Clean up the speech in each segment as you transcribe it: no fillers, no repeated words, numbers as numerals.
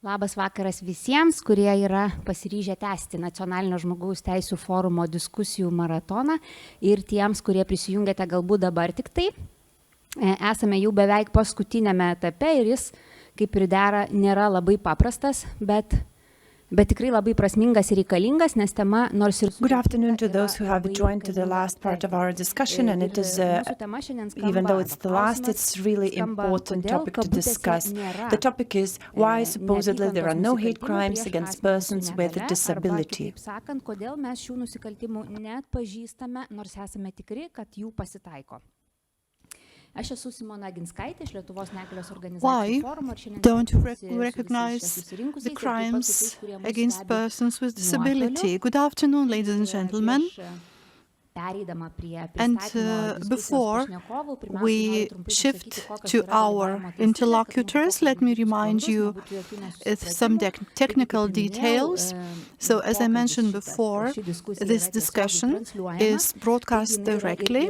Labas vakaras visiems, kurie yra pasiryžę tęsti Nacionalinio žmogaus teisių forumo diskusijų maratoną ir tiems, kurie prisijungėte galbūt dabar tik tai. Esame jau beveik paskutinėme etape ir jis, kaip ir dera, nėra labai paprastas, bet tikrai labai prasmingas ir reikalingas, nes tema nors ir... Good afternoon to those who have joined to the last part of our discussion, and it is, even though it's the last, it's really important topic to discuss. The topic is why supposedly there are no hate crimes against persons with a disability. Kodėl mes šių nusikaltimų neatpažįstame, nors esame tikri, kad jų pasitaiko. Aš esu Simona Aginskaitė iš Lietuvos negalios organizacijų forumo. Why don't you recognize the crimes against persons with disability? Good afternoon, ladies and gentlemen. And before we shift to our interlocutors, let me remind you of some technical details. So, as I mentioned before, this discussion is broadcast directly.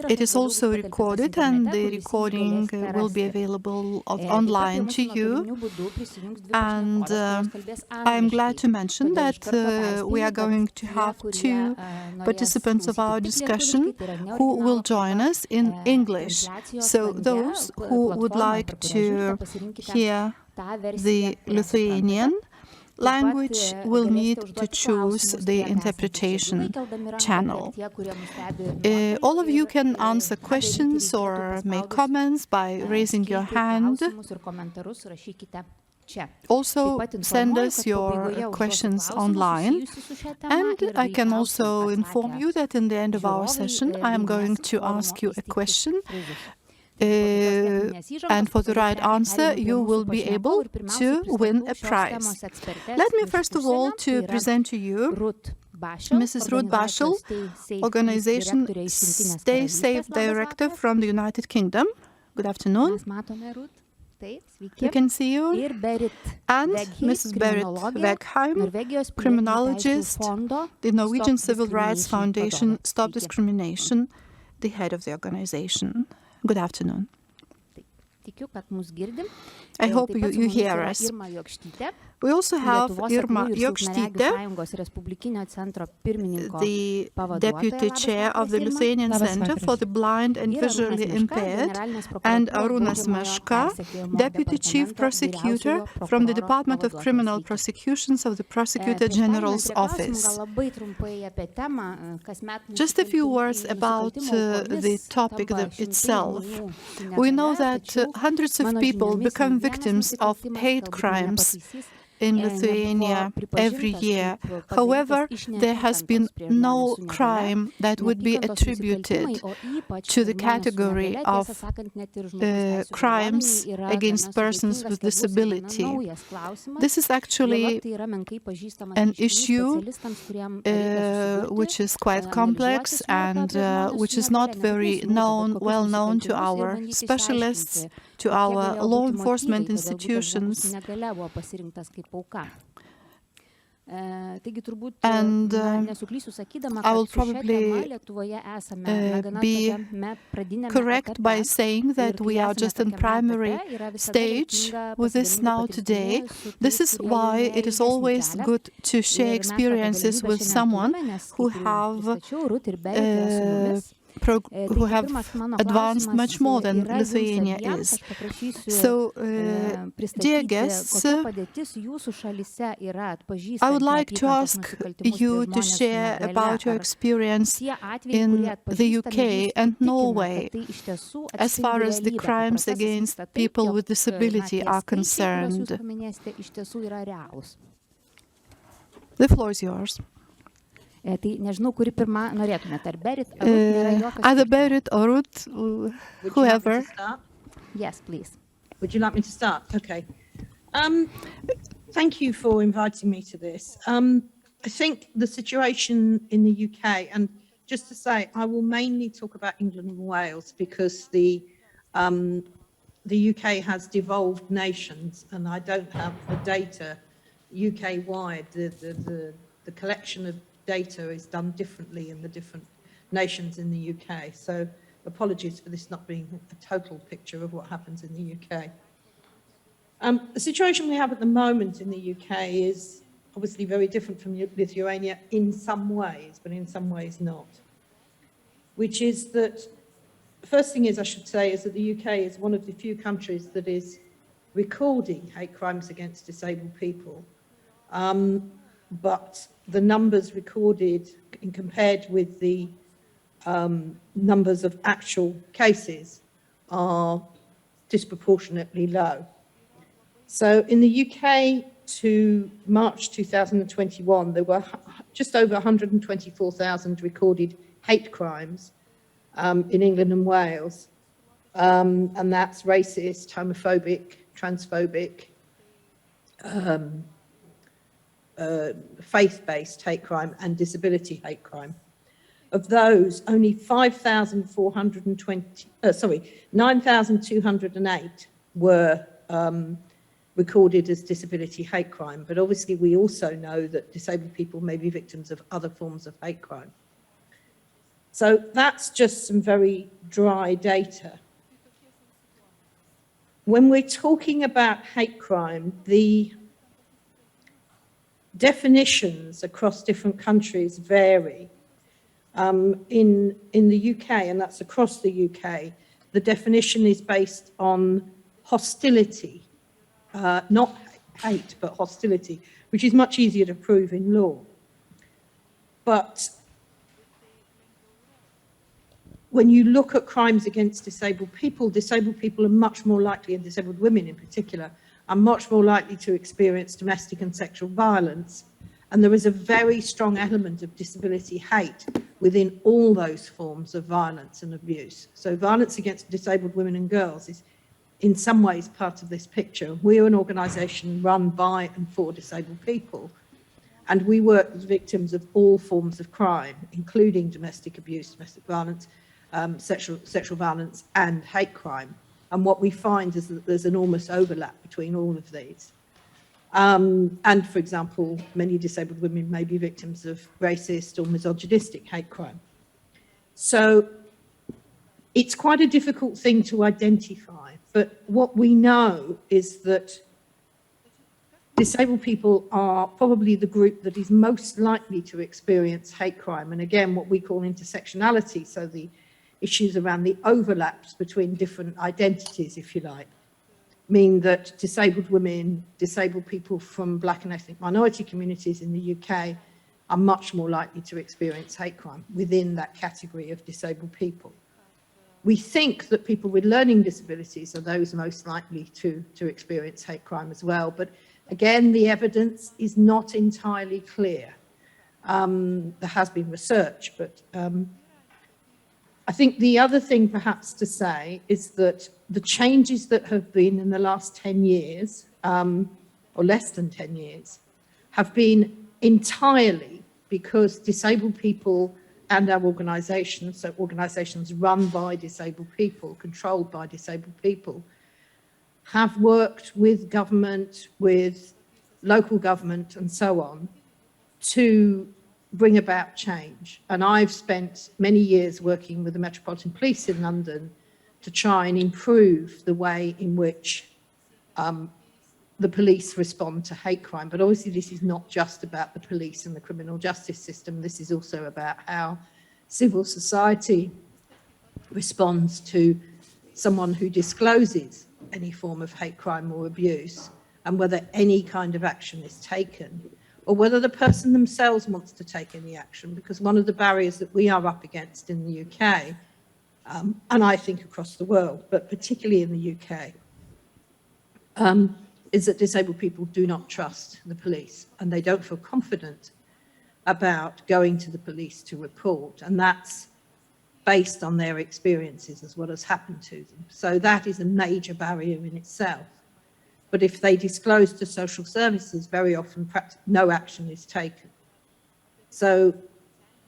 It is also recorded, and the recording will be available online to you. And I am glad to mention that we are going to have two participants of our discussion who will join us in English. So those who would like to hear the Lithuanian language will need to choose the interpretation channel. All of you can answer questions or make comments by raising your hand. Also, send us your questions online, and I can also inform you that in the end of our session I am going to ask you a question, and for the right answer you will be able to win a prize. Let me first of all to present to you Mrs. Ruth Bashall, Organization Stay Safe Director from the United Kingdom. Good afternoon. We can see you. And Mrs. Berit Vegheim, criminologist, the Norwegian Civil Rights Foundation, Stop Discrimination, the head of the organization. Good afternoon. I hope you hear us. We also have Irma Jokštytė, the Deputy Chair of the Lithuanian Center for the Blind and Visually Impaired, and Arūnas Meška, Deputy Chief Prosecutor from the Department of Criminal Prosecutions of the Prosecutor General's Office. Just a few words about the topic itself. We know that hundreds of people become victims of hate crimes in Lithuania every year. However, there has been no crime that would be attributed to the category of crimes against persons with disability. This is actually an issue which is quite complex and which is not very well known to our specialists, to our law enforcement institutions. And I will probably be correct by saying that we are just in primary stage with this now today. This is why it is always good to share experiences with someone who have advanced much more than Lithuania is. So, dear guests, I would like to ask you to share about your experience in the UK and Norway as far as the crimes against people with disability are concerned. The floor is yours. Either Berit or Ruth, whoever. Yes, please. Would you like me to start? Okay. Thank you for inviting me to this. I think the situation in the UK, and just to say, I will mainly talk about England and Wales because the UK has devolved nations, and I don't have the data UK-wide. The collection of data is done differently in the different nations in the UK. So apologies for this not being a total picture of what happens in the UK. The situation we have at the moment in the UK is obviously very different from Lithuania in some ways, but in some ways not. Which is that, the first thing is I should say is that the UK is one of the few countries that is recording hate crimes against disabled people. But the numbers recorded and compared with the numbers of actual cases are disproportionately low. So in the UK to March 2021, there were just over 124,000 recorded hate crimes in England and Wales. And that's racist, homophobic, transphobic, faith-based hate crime and disability hate crime. Of those, only 9,208 were recorded as disability hate crime. But obviously we also know that disabled people may be victims of other forms of hate crime. So that's just some very dry data. When we're talking about hate crime, the definitions across different countries vary. In the UK, and that's across the UK, the definition is based on hostility, not hate, but hostility, which is much easier to prove in law. But when you look at crimes against disabled people are much more likely, and disabled women in particular, are much more likely to experience domestic and sexual violence. And there is a very strong element of disability hate within all those forms of violence and abuse. So violence against disabled women and girls is in some ways part of this picture. We're an organisation run by and for disabled people, and we work with victims of all forms of crime, including domestic abuse, domestic violence, sexual violence and hate crime. And what we find is that there's enormous overlap between all of these. And for example, many disabled women may be victims of racist or misogynistic hate crime. So it's quite a difficult thing to identify, but what we know is that disabled people are probably the group that is most likely to experience hate crime. And again, what we call intersectionality, so the issues around the overlaps between different identities, if you like, mean that disabled women, disabled people from Black and ethnic minority communities in the UK are much more likely to experience hate crime within that category of disabled people. We think that people with learning disabilities are those most likely to experience hate crime as well, but again, the evidence is not entirely clear. There has been research, but I think the other thing perhaps to say is that the changes that have been in the last 10 years, or less than 10 years, have been entirely because disabled people and our organisations, so organisations run by disabled people, controlled by disabled people, have worked with government, with local government and so on, to bring about change. And I've spent many years working with the Metropolitan Police in London to try and improve the way in which the police respond to hate crime. But obviously this is not just about the police and the criminal justice system. This is also about how civil society responds to someone who discloses any form of hate crime or abuse, and whether any kind of action is taken, or whether the person themselves wants to take any action. Because one of the barriers that we are up against in the UK, and I think across the world, but particularly in the UK, is that disabled people do not trust the police, and they don't feel confident about going to the police to report. And that's based on their experiences as what has happened to them. So that is a major barrier in itself. But if they disclose to social services, very often no action is taken. So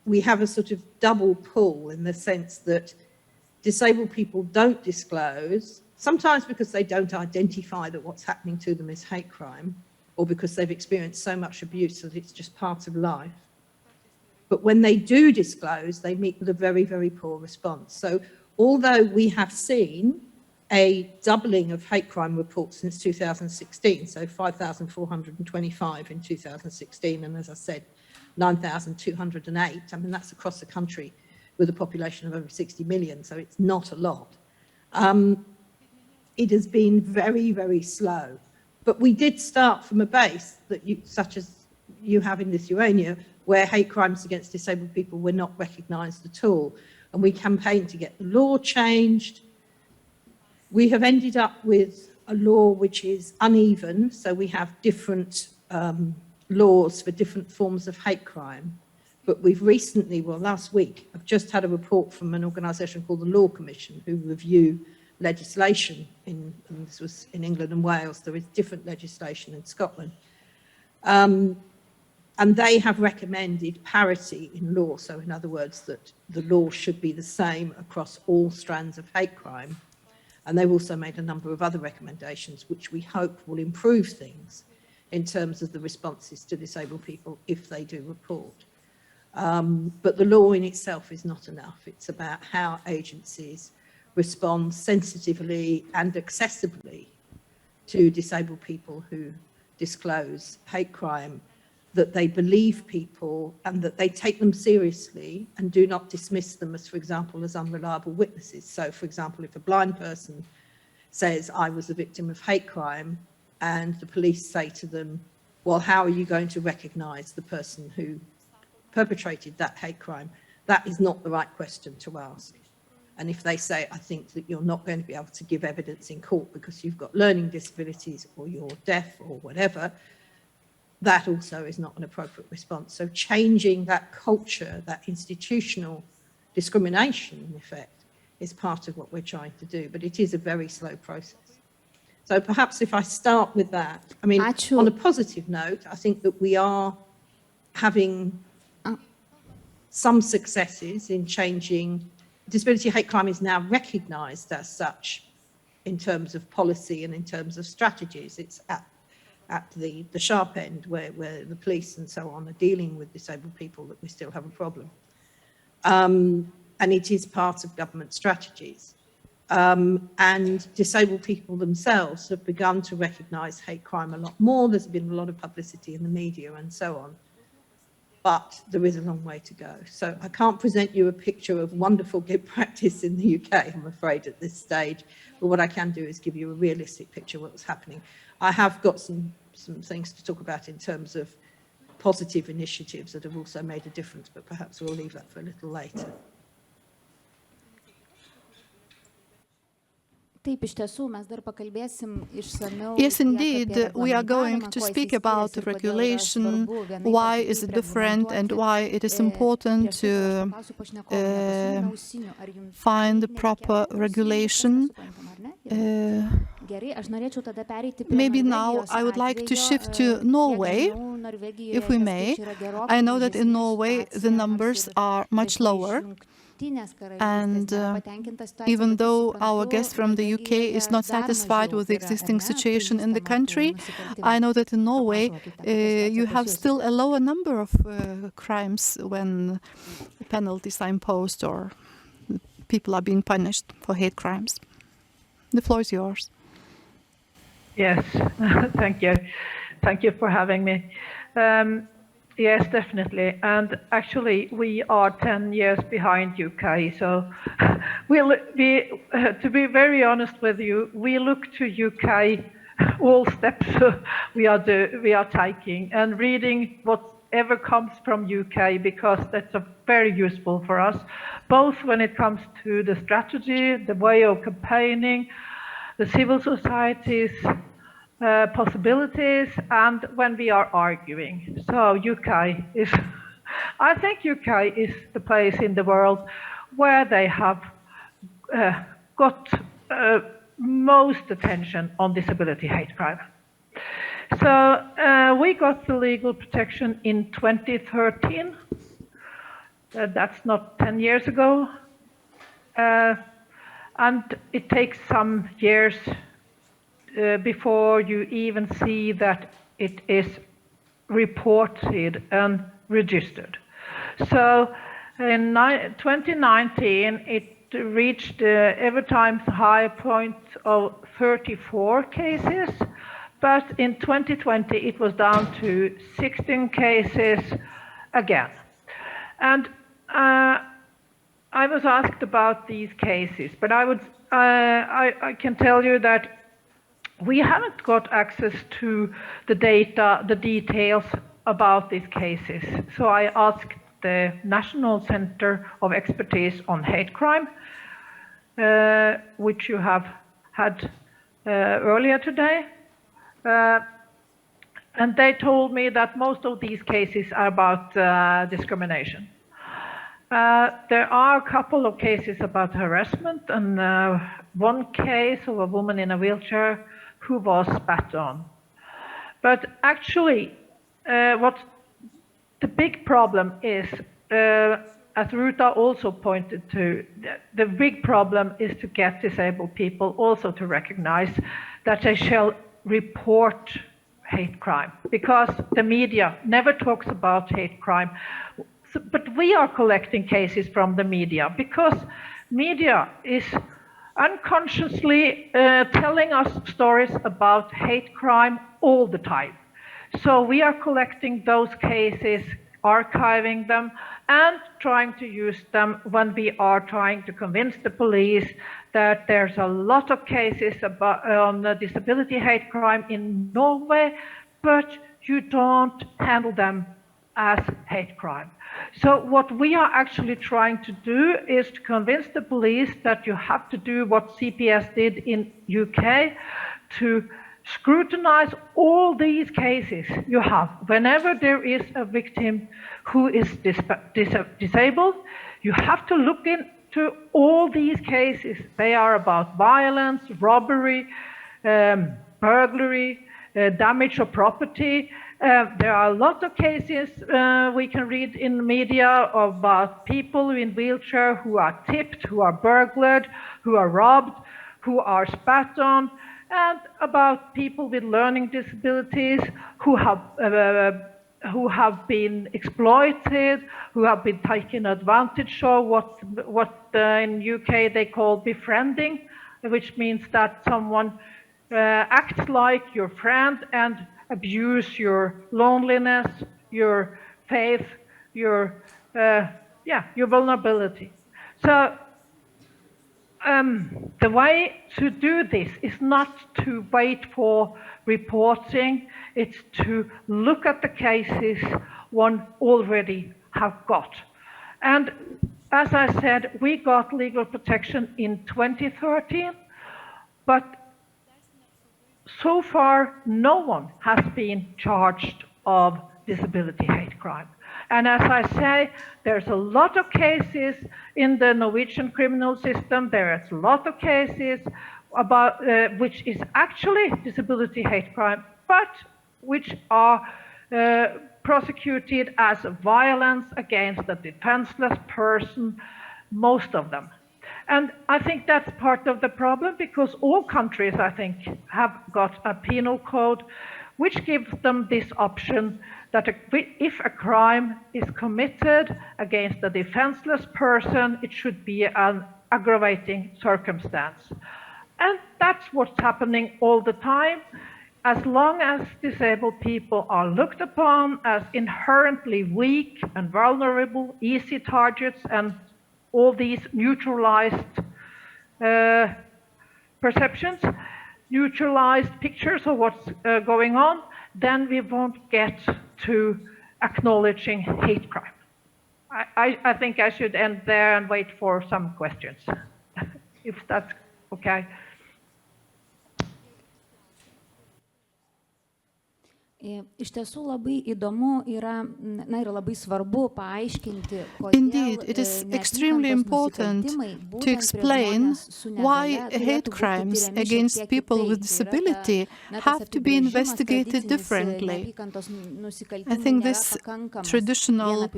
we have a sort of double pull in the sense that disabled people don't disclose, sometimes because they don't identify that what's happening to them is hate crime, or because they've experienced so much abuse that it's just part of life. But when they do disclose, they meet with a very, very poor response. So although we have seen a doubling of hate crime reports since 2016, so 5,425 in 2016, and as I said, 9,208. I mean, that's across the country with a population of over 60 million, so it's not a lot. It has been very, very slow, but we did start from a base that such as you have in Lithuania, where hate crimes against disabled people were not recognised at all, and we campaigned to get the law changed. We have ended up with a law which is uneven, so we have different laws for different forms of hate crime. But we've recently, well, last week, I've just had a report from an organisation called the Law Commission, who review legislation and this was in England and Wales. There is different legislation in Scotland. And they have recommended parity in law. So in other words, that the law should be the same across all strands of hate crime. And they've also made a number of other recommendations, which we hope will improve things in terms of the responses to disabled people if they do report. But the law in itself is not enough. It's about how agencies respond sensitively and accessibly to disabled people who disclose hate crime, that they believe people and that they take them seriously and do not dismiss them as, for example, as unreliable witnesses. So, for example, if a blind person says, I was the victim of hate crime, and the police say to them, well, how are you going to recognise the person who perpetrated that hate crime? That is not the right question to ask. And if they say, I think that you're not going to be able to give evidence in court because you've got learning disabilities or you're deaf or whatever, that also is not an appropriate response. So changing that culture, that institutional discrimination, in effect, is part of what we're trying to do. But it is a very slow process. So perhaps if I start with that, I mean, on a positive note, I think that we are having some successes in changing. Disability hate crime is now recognised as such in terms of policy and in terms of strategies. It's at the sharp end where the police and so on are dealing with disabled people that we still have a problem. And it is part of government strategies. And disabled people themselves have begun to recognise hate crime a lot more. There's been a lot of publicity in the media and so on. But there is a long way to go. So I can't present you a picture of wonderful good practice in the UK, I'm afraid, at this stage. But what I can do is give you a realistic picture of what's happening. I have got some things to talk about in terms of positive initiatives that have also made a difference, but perhaps we'll leave that for a little later. Yes, indeed, we are going to speak about the regulation, why is it different and why it is important to find the proper regulation. Maybe now I would like to shift to Norway, if we may. I know that in Norway the numbers are much lower. And even though our guest from the UK is not satisfied with the existing situation in the country, I know that in Norway you have still a lower number of crimes when penalties are imposed or people are being punished for hate crimes. The floor is yours. Yes, thank you. Thank you for having me. Yes, definitely. And actually, we are 10 years behind UK. So, to be very honest with you, we look to UK all steps we are taking and reading whatever comes from UK, because that's very useful for us, both when it comes to the strategy, the way of campaigning, the civil societies. Possibilities, and when we are arguing. So UK is, I think UK is the place in the world where they have got most attention on disability hate crime. So we got the legal protection in 2013. That's not 10 years ago. And it takes some years before you even see that it is reported and registered. So in 2019, it reached every time's high point of 34 cases, but in 2020 it was down to 16 cases again. And I was asked about these cases, but I can tell you that we haven't got access to the data, the details about these cases. So I asked the National Center of Expertise on Hate Crime, which you have had earlier today. And they told me that most of these cases are about discrimination. There are a couple of cases about harassment, and one case of a woman in a wheelchair who was spat on. But actually, what the big problem is, as Ruth also pointed to, the big problem is to get disabled people also to recognize that they shall report hate crime, because the media never talks about hate crime. But we are collecting cases from the media, because media is unconsciously telling us stories about hate crime all the time. So we are collecting those cases, archiving them, and trying to use them when we are trying to convince the police that there's a lot of cases about disability hate crime in Norway, but you don't handle them as hate crime. So what we are actually trying to do is to convince the police that you have to do what CPS did in UK, to scrutinize all these cases you have. Whenever there is a victim who is disabled, you have to look into all these cases. They are about violence, robbery, burglary, damage of property. There are a lot of cases we can read in the media about people in wheelchair who are tipped, who are burglared, who are robbed, who are spat on, and about people with learning disabilities who have been exploited, who have been taken advantage of, what in UK they call befriending, which means that someone acts like your friend and abuse your loneliness, your faith, your vulnerability. So the way to do this is not to wait for reporting, it's to look at the cases one already have got. And as I said, we got legal protection in 2013, but so far no one has been charged of disability hate crime. And as I say, there's a lot of cases in the Norwegian criminal system. There is a lot of cases about which is actually disability hate crime, but which are prosecuted as violence against a defenseless person, most of them. And I think that's part of the problem, because all countries, I think, have got a penal code which gives them this option that if a crime is committed against a defenseless person, it should be an aggravating circumstance. And that's what's happening all the time. As long as disabled people are looked upon as inherently weak and vulnerable, easy targets, and all these neutralized perceptions, neutralized pictures of what's going on, then we won't get to acknowledging hate crime. I think I should end there and wait for some questions, if that's okay. Iš tiesų labai įdomu yra, na ir labai svarbu paaiškinti, Indeed, it is extremely important to explain why hate crimes against people with disability have to be investigated differently. I think this traditional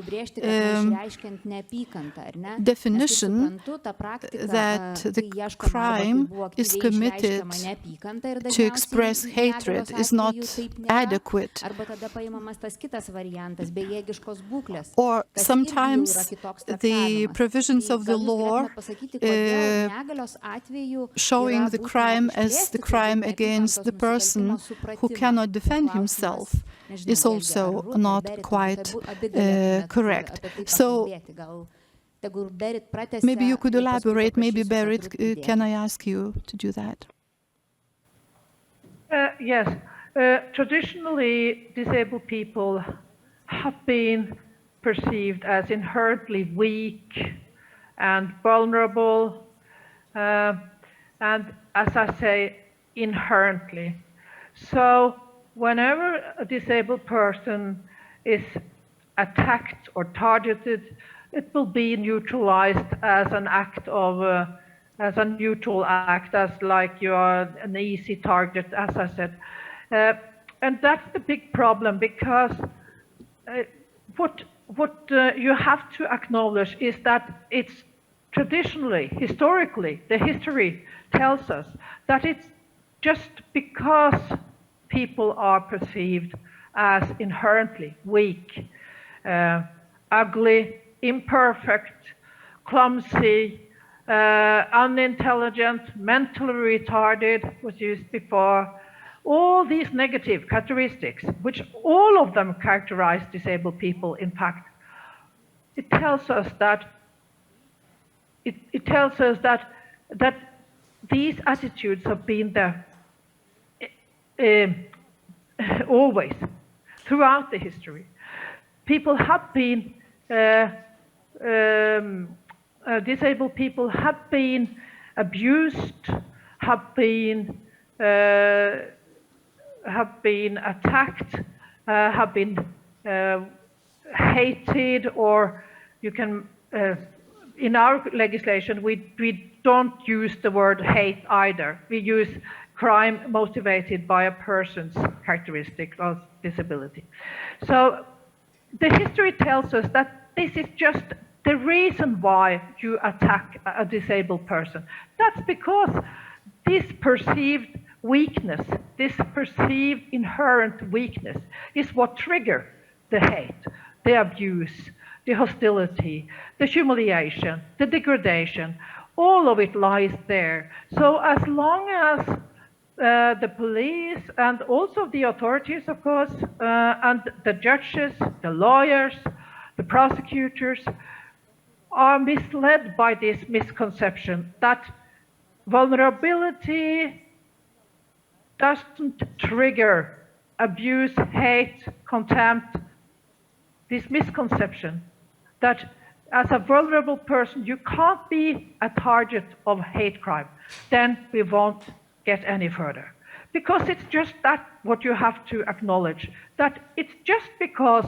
definition that the crime is committed to express hatred is not adequate inadequate. Or sometimes the provisions of the law showing the crime as the crime against the person who cannot defend himself is also not quite correct. So maybe you could elaborate, maybe Berit, can I ask you to do that? Yes. Traditionally, disabled people have been perceived as inherently weak and vulnerable, and as I say, inherently. So whenever a disabled person is attacked or targeted, it will be neutralized as an act of, as a neutral act, as like you are an easy target, as I said. And that's the big problem, because what you have to acknowledge is that it's traditionally, historically, the history tells us that it's just because people are perceived as inherently weak, ugly, imperfect, clumsy, unintelligent, mentally retarded, was used before. All these negative characteristics, which all of them characterize disabled people, in fact, it tells us that that these attitudes have been there always, throughout the history. People have been disabled people have been abused, have been attacked, have been hated, or you can, in our legislation, we don't use the word hate either. We use crime motivated by a person's characteristic of disability. So the history tells us that this is just the reason why you attack a disabled person. That's because this perceived weakness, this perceived inherent weakness, is what triggers the hate, the abuse, the hostility, the humiliation, the degradation. All of it lies there. So as long as the police and also the authorities, of course, and the judges, the lawyers, the prosecutors are misled by this misconception that vulnerability doesn't trigger abuse, hate, contempt, this misconception that as a vulnerable person you can't be a target of hate crime, then we won't get any further. Because it's just that what you have to acknowledge, that it's just because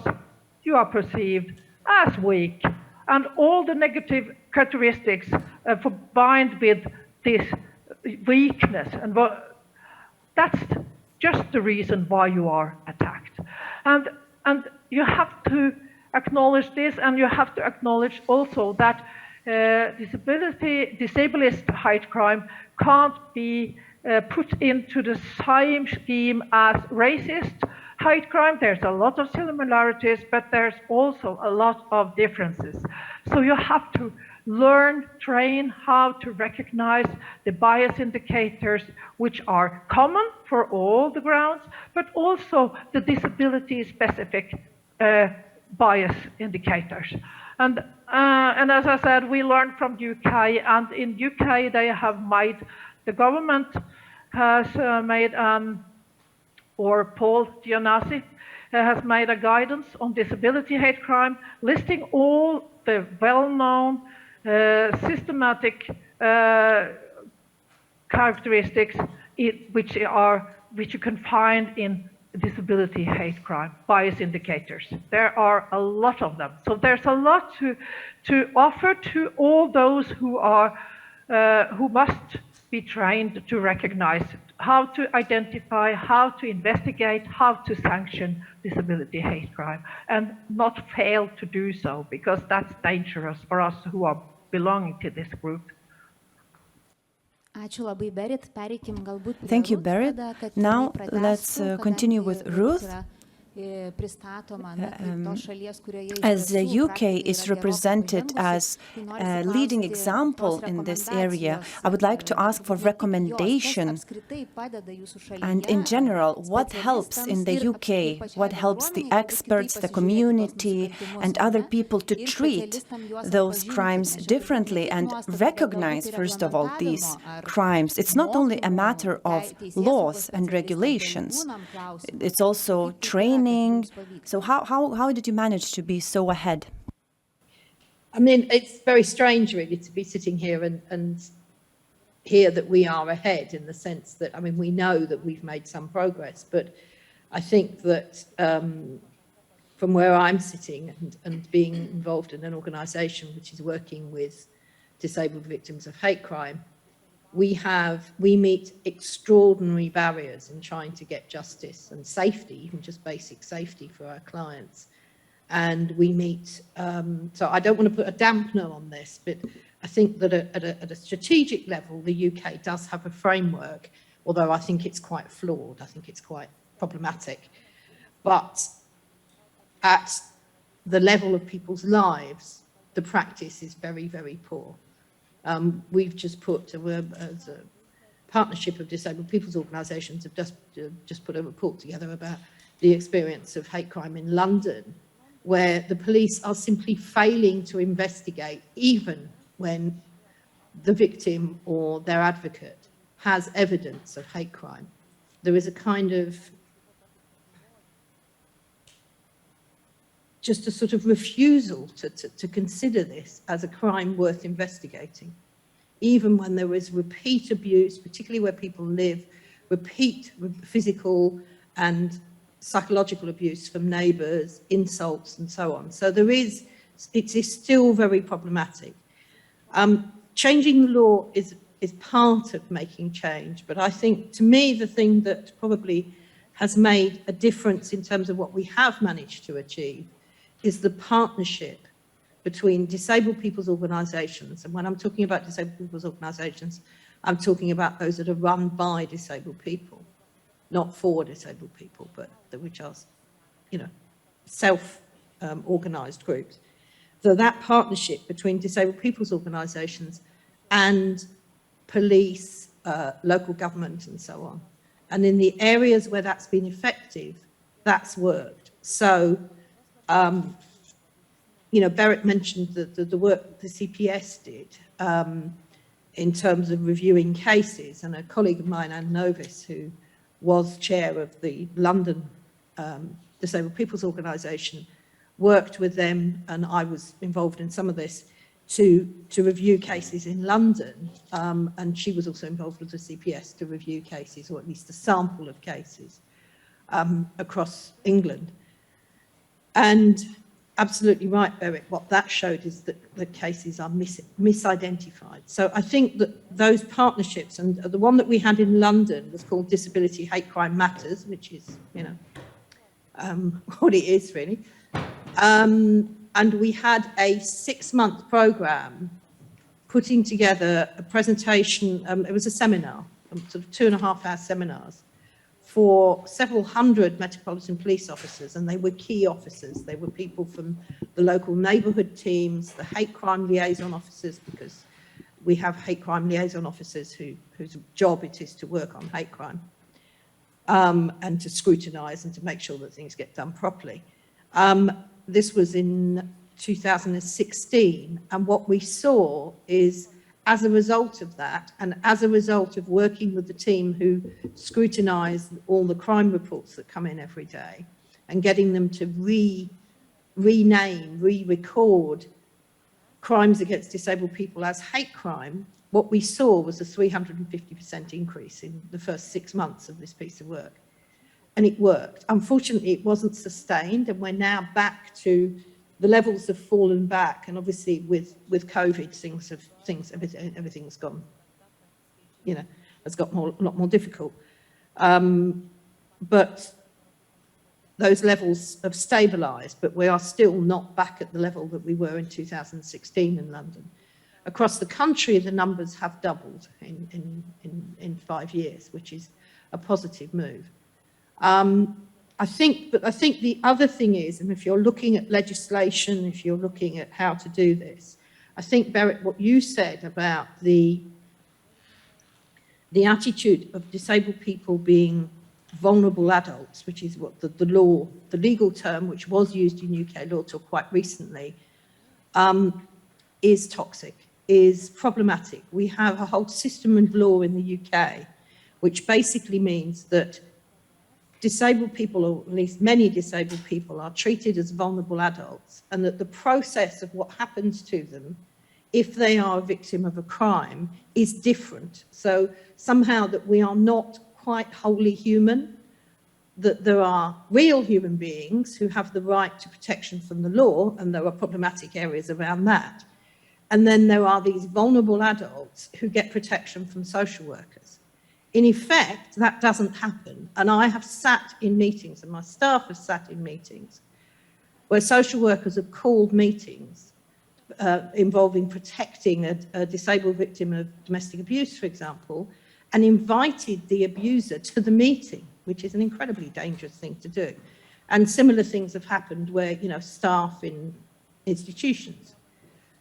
you are perceived as weak and all the negative characteristics combined with this weakness, and that's just the reason why you are attacked. And you have to acknowledge this, and you have to acknowledge also that disabilist hate crime can't be put into the same scheme as racist hate crime. There's a lot of similarities, but there's also a lot of differences. So you have to learn, train how to recognize the bias indicators, which are common for all the grounds, but also the disability-specific bias indicators. And as I said, we learned from UK, and in UK they have made, the government has made, or Paul Dionasi has made a guidance on disability hate crime, listing all the well-known systematic characteristics which you can find in disability hate crime, bias indicators. There are a lot of them. So there's a lot to offer to all those who must be trained to recognize how to identify, how to investigate, how to sanction disability hate crime, and not fail to do so, because that's dangerous for us who are belonging to this group. Thank you, Berit. Now let's continue with Ruth, As the UK is represented as a leading example in this area, I would like to ask for recommendation. And in general, what helps in the UK? What helps the experts, the community, and other people to treat those crimes differently and recognize, first of all, these crimes? It's not only a matter of laws and regulations, it's also training. So how did you manage to be so ahead? I mean, it's very strange, really, to be sitting here and hear that we are ahead, in the sense that, I mean, we know that we've made some progress, but I think that from where I'm sitting and being involved in an organisation which is working with disabled victims of hate crime, we meet extraordinary barriers in trying to get justice and safety, even just basic safety for our clients. And we meet, so I don't want to put a dampener on this, but I think that at a strategic level, the UK does have a framework, although I think it's quite flawed. I think it's quite problematic. But at the level of people's lives, the practice is very, very poor. We've just put, as a partnership of disabled people's organisations, have just put a report together about the experience of hate crime in London, where the police are simply failing to investigate, even when the victim or their advocate has evidence of hate crime. There is a kind of just a sort of refusal to consider this as a crime worth investigating, even when there is repeat abuse, particularly where people live, repeat physical and psychological abuse from neighbours, insults and so on. So it is still very problematic. Changing the law is part of making change, but I think, to me, the thing that probably has made a difference in terms of what we have managed to achieve is the partnership between disabled people's organisations. And when I'm talking about disabled people's organisations, I'm talking about those that are run by disabled people, not for disabled people, but which are, self-organised groups. So that partnership between disabled people's organisations and police, local government and so on. And in the areas where that's been effective, that's worked. So, Berit mentioned the work the CPS did in terms of reviewing cases, and a colleague of mine, Anne Novis, who was chair of the London Disabled People's Organisation, worked with them, and I was involved in some of this, to review cases in London, and she was also involved with the CPS to review cases, or at least a sample of cases across England. And absolutely right, Berit, what that showed is that the cases are misidentified. So I think that those partnerships, and the one that we had in London was called Disability Hate Crime Matters, which is, what it is really. And we had a 6-month programme putting together a presentation, it was a seminar, sort of 2.5-hour seminars, for several hundred Metropolitan Police officers, and they were key officers. They were people from the local neighbourhood teams, the hate crime liaison officers, because we have hate crime liaison officers whose job it is to work on hate crime, and to scrutinise and to make sure that things get done properly. This was in 2016, and what we saw is, as a result of that, and as a result of working with the team who scrutinise all the crime reports that come in every day, and getting them to rename, re-record crimes against disabled people as hate crime, what we saw was a 350% increase in the first 6 months of this piece of work. And it worked. Unfortunately, it wasn't sustained, and we're now back to the levels have fallen back, and obviously with COVID, everything's gone, has got a lot more difficult. But those levels have stabilised, but we are still not back at the level that we were in 2016 in London. Across the country, the numbers have doubled in 5 years, which is a positive move. I think the other thing is, and if you're looking at legislation, if you're looking at how to do this, I think, Berit, what you said about the attitude of disabled people being vulnerable adults, which is what the legal term, which was used in UK law till quite recently, is toxic, is problematic. We have a whole system of law in the UK, which basically means that disabled people, or at least many disabled people, are treated as vulnerable adults, and that the process of what happens to them if they are a victim of a crime is different. So somehow that we are not quite wholly human, that there are real human beings who have the right to protection from the law, and there are problematic areas around that. And then there are these vulnerable adults who get protection from social workers. In effect, that doesn't happen. And I have sat in meetings, and my staff have sat in meetings, where social workers have called meetings involving protecting a disabled victim of domestic abuse, for example, and invited the abuser to the meeting, which is an incredibly dangerous thing to do. And similar things have happened where, you know, staff in institutions,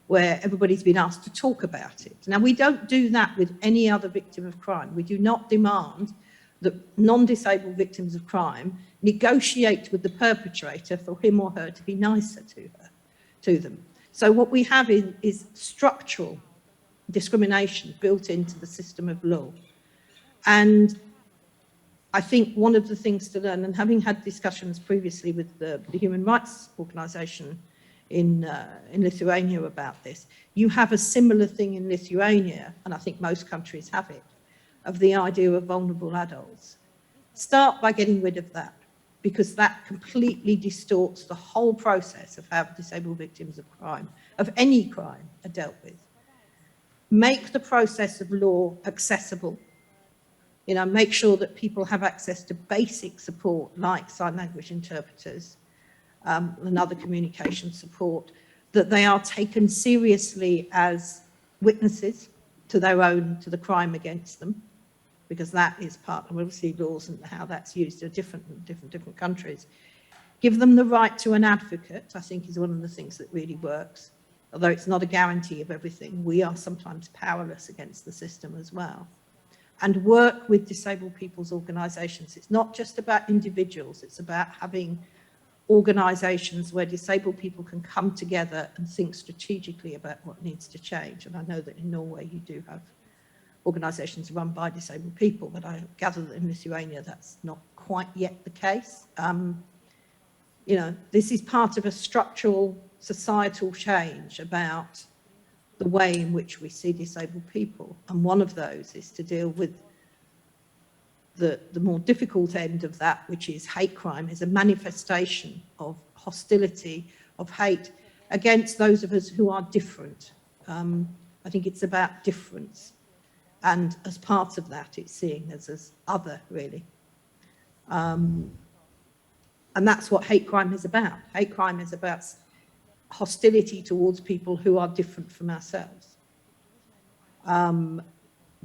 where everybody's been asked to talk about it. Now, we don't do that with any other victim of crime. We do not demand that non-disabled victims of crime negotiate with the perpetrator for him or her to be nicer to them. So what we have is structural discrimination built into the system of law. And I think one of the things to learn, and having had discussions previously with the Human Rights Organization in Lithuania about this, you have a similar thing in Lithuania, and I think most countries have it, of the idea of vulnerable adults. Start by getting rid of that, because that completely distorts the whole process of how disabled victims of crime, of any crime, are dealt with. Make the process of law accessible. You know, make sure that people have access to basic support like sign language interpreters and other communication support, that they are taken seriously as witnesses to the crime against them, because that is part of, obviously, laws and how that's used are different in different countries. Give them the right to an advocate, I think, is one of the things that really works. Although it's not a guarantee of everything, we are sometimes powerless against the system as well. And work with disabled people's organisations. It's not just about individuals, it's about having organisations where disabled people can come together and think strategically about what needs to change. And I know that in Norway you do have organisations run by disabled people, but I gather that in Lithuania that's not quite yet the case. You know, this is part of a structural societal change about the way in which we see disabled people. And one of those is to deal with the more difficult end of that, which is hate crime, is a manifestation of hostility, of hate against those of us who are different. I think it's about difference. And as part of that, it's seeing us as other, really. And that's what hate crime is about. Hate crime is about hostility towards people who are different from ourselves.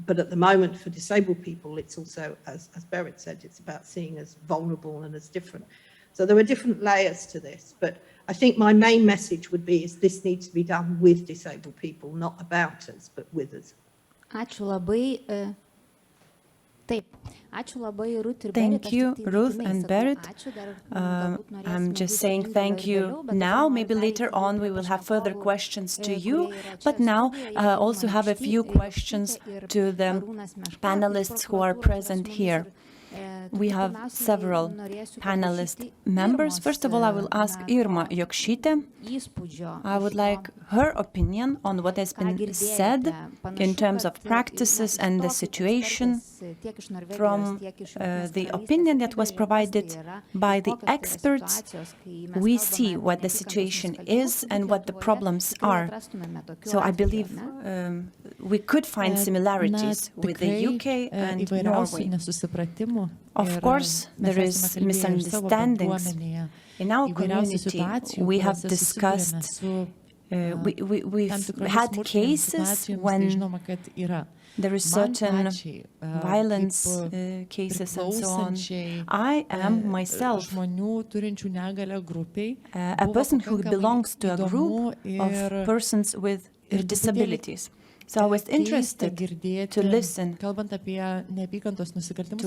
But at the moment, for disabled people, it's also, as Berit said, it's about seeing as vulnerable and as different. So there are different layers to this. But I think my main message would be is this needs to be done with disabled people, not about us, but with us. Ačiū labai. Taip. Ačiū labai, Ruth ir Berit. Thank you, Ruth and Berit. I'm just saying thank you now. Maybe later on we will have further questions to you. But now I also have a few questions to the panelists who are present here. We have several panelist members. First of all, I will ask Irma Jokštytė. I would like her opinion on what has been said in terms of practices and the situation from the opinion that was provided by the experts. We see what the situation is and what the problems are. So I believe we could find similarities with the UK and Norway. Of course, there is misunderstandings. In our community, we have discussed we've had cases when there is certain violence cases and so on. I am myself a person who belongs to a group of persons with disabilities. So I was interested to listen to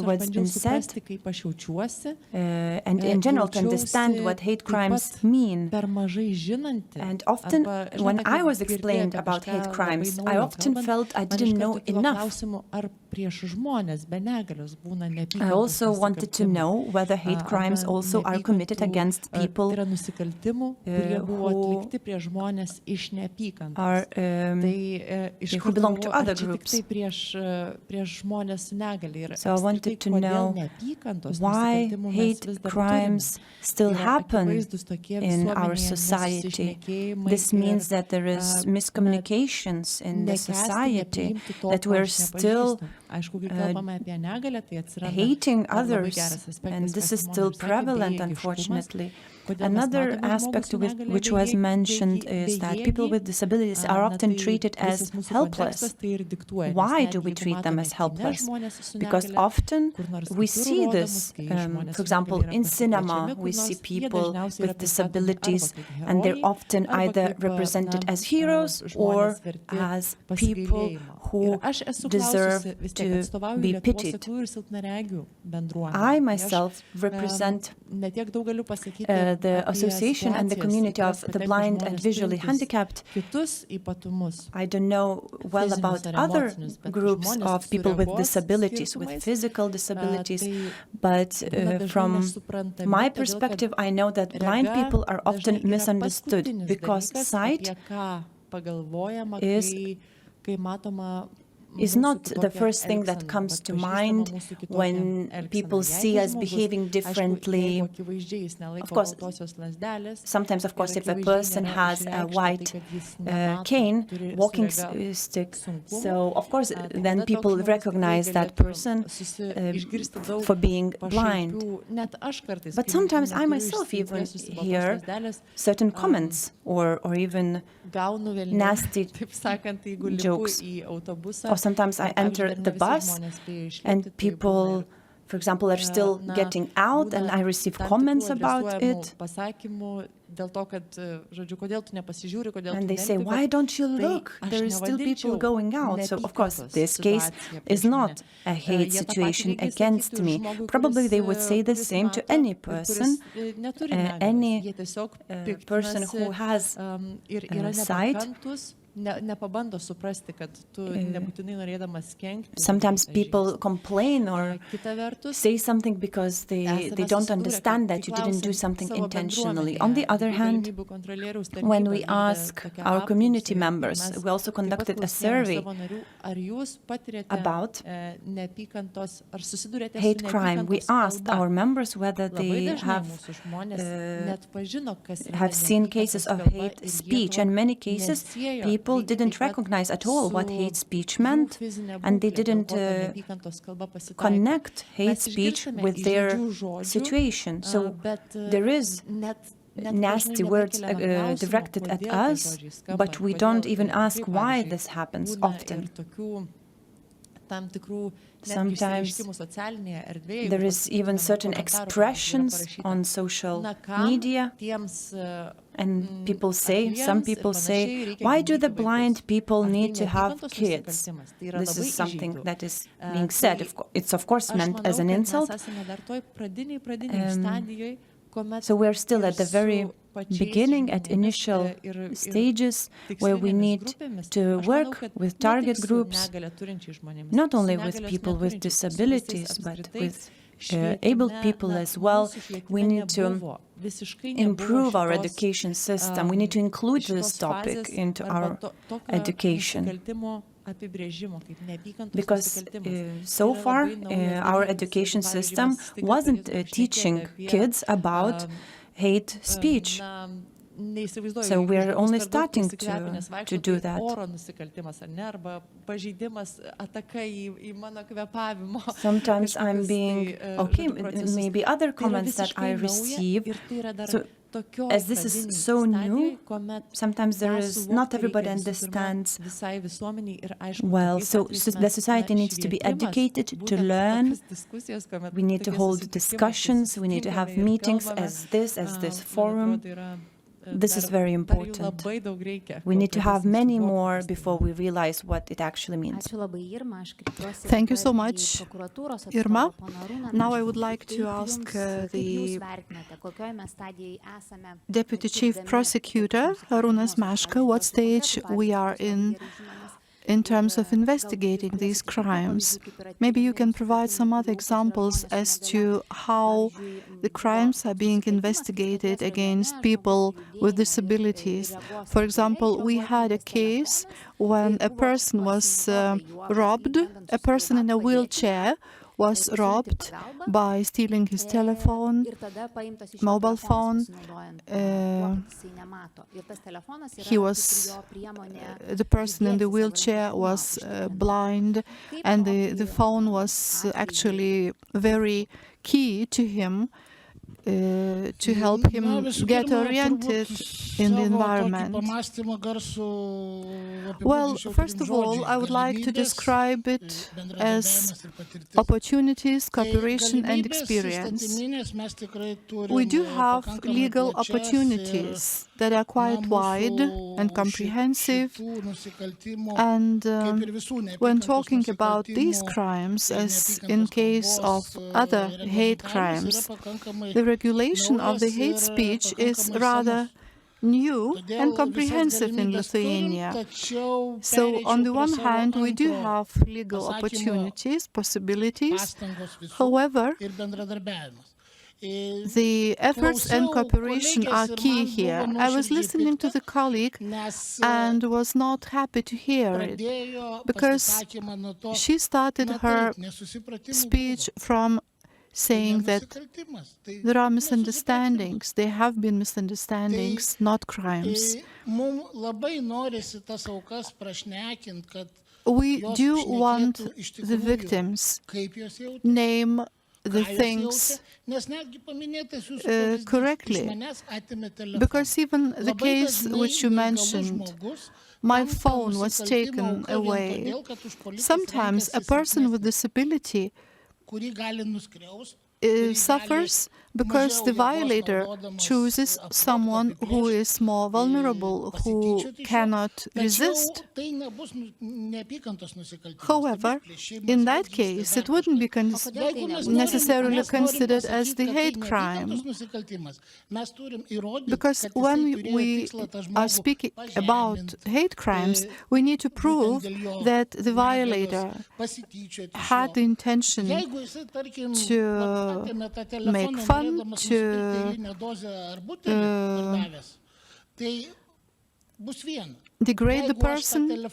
what's been said and in general to understand what hate crimes mean. And often when I was explained about hate crimes, I often felt I didn't know enough. I also wanted to know whether hate crimes also are committed against people who are who belong to other groups. So I wanted to know why hate crimes still happen in our society. This means that there is miscommunications in the society, that we're still hating others, and this is still prevalent, unfortunately. Another aspect which was mentioned is that people with disabilities are often treated as helpless. Why do we treat them as helpless? Because often we see this, for example, in cinema, we see people with disabilities, and they're often either represented as heroes or as people who deserve to be pitied. I myself represent the association and the community of the blind and visually handicapped. I don't know well about other groups of people with disabilities, with physical disabilities, but from my perspective, I know that blind people are often misunderstood because sight is not the first thing that comes to mind when people see us behaving differently. Of course, sometimes, of course, if a person has a white cane, walking stick, so of course, then people recognize that person for being blind. But sometimes I myself even hear certain comments or even nasty jokes. Or sometimes I enter the bus and people, for example, are still getting out and I receive comments about it. And they say, why don't you look? There is still people going out. So, of course, this case is not a hate situation against me. Probably they would say the same to any person, any person who has sight. Sometimes people complain or say something because they don't understand that you didn't do something intentionally. On the other hand, when we ask our community members, we also conducted a survey about hate crime. We asked our members whether they have seen cases of hate speech. In many cases, people didn't recognize at all what hate speech meant, and they didn't connect hate speech with their situation. So there is nasty words directed at us, but we don't even ask why this happens often. Sometimes there is even certain expressions on social media, and some people say, why do the blind people need to have kids? This is something that is being said. It's of course meant as an insult. So we're still at the very beginning, at initial stages, where we need to work with target groups, not only with people with disabilities, but with able people as well. We need to improve our education system. We need to include this topic into our education. Because so far, our education system wasn't teaching kids about hate speech. So we're only starting to do that. Sometimes I'm being, okay, maybe other comments that I receive. So as this is so new, sometimes not everybody understands well. So the society needs to be educated, to learn. We need to hold discussions. We need to have meetings as this forum. This is very important. We need to have many more before we realize what it actually means. Thank you so much, Irma. Now I would like to ask the Deputy Chief Prosecutor, Arūnas Meška, what stage we are in terms of investigating these crimes. Maybe you can provide some other examples as to how the crimes are being investigated against people with disabilities. For example, we had a case when a person was robbed, a person in a wheelchair was robbed by stealing his telephone, mobile phone. The person in the wheelchair was blind, and the phone was actually very key to him to help him get oriented in the environment. Well, first of all, I would like to describe it as opportunities, cooperation, and experience. We do have legal opportunities that are quite wide and comprehensive, and when talking about these crimes, as in case of other hate crimes, the regulation of the hate speech is rather new and comprehensive in Lithuania. So on the one hand, we do have legal opportunities, possibilities. However, the efforts and cooperation are key here. I was listening to the colleague and was not happy to hear it, because she started her speech from saying that there are misunderstandings. There have been misunderstandings, not crimes. We do want the victims name the things correctly, because even the case which you mentioned, my phone was taken away. Sometimes a person with disability suffers because the violator chooses someone who is more vulnerable, who cannot resist. However, in that case, it wouldn't be necessarily considered as the hate crime, because when we are speaking about hate crimes, we need to prove that the violator had the intention to make fun, to degrade the person.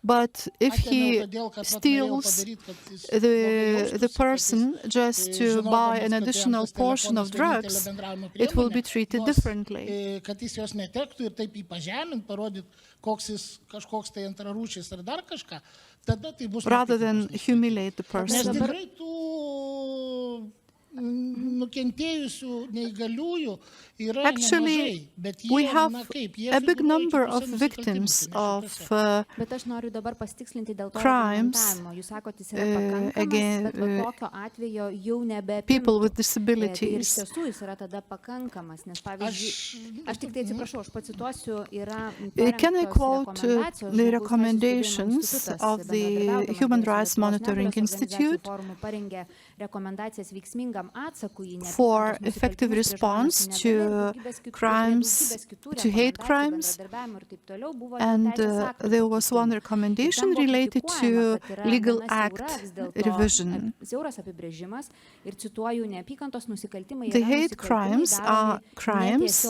But if he steals the person just to buy an additional portion of drugs, it will be treated differently. Rather than humiliate the person. Actually, we have a big number of victims of crimes against people with disabilities. Can I quote the recommendations of the Human Rights Monitoring Institute for effective response to crimes, to hate crimes? And there was one recommendation related to Legal Act revision. The hate crimes are crimes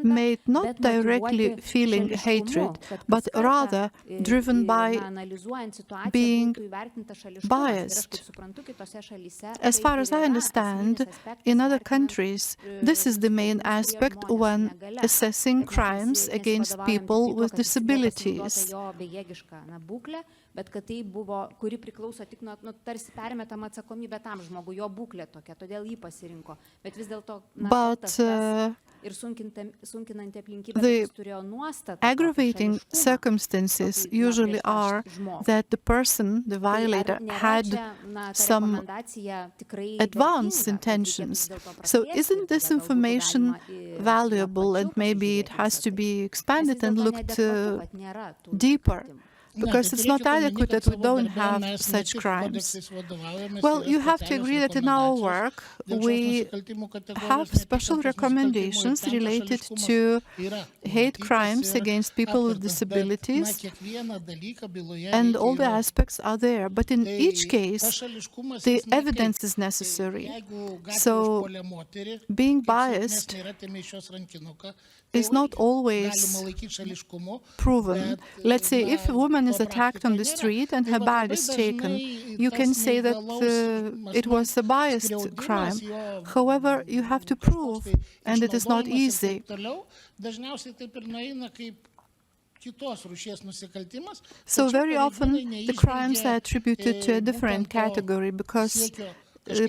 made not directly feeling hatred, but rather driven by being biased. As far as I understand, in other countries, this is the main aspect when assessing crimes against people with disabilities. Bet kad tai buvo, kuri priklauso tik nuo, tarsi permetama atsakomybė tam žmogui, jo būklė tokia, todėl jį pasirinko. Bet vis dėlto, ir sunkinanti aplinkybė, jis turėjo nuostatą. The aggravating circumstances usually are that the person, the violator, had some advanced intentions. So isn't this information valuable, and maybe it has to be expanded and looked deeper? Because it's not adequate that we don't have such crimes. Well, you have to agree that in our work we have special recommendations related to hate crimes against people with disabilities, and all the aspects are there. But in each case, the evidence is necessary. So being biased is not always proven. Let's say if a woman is attacked on the street and her bag is taken, you can say that it was a biased crime. However, you have to prove, and it is not easy. So very often the crimes are attributed to a different category because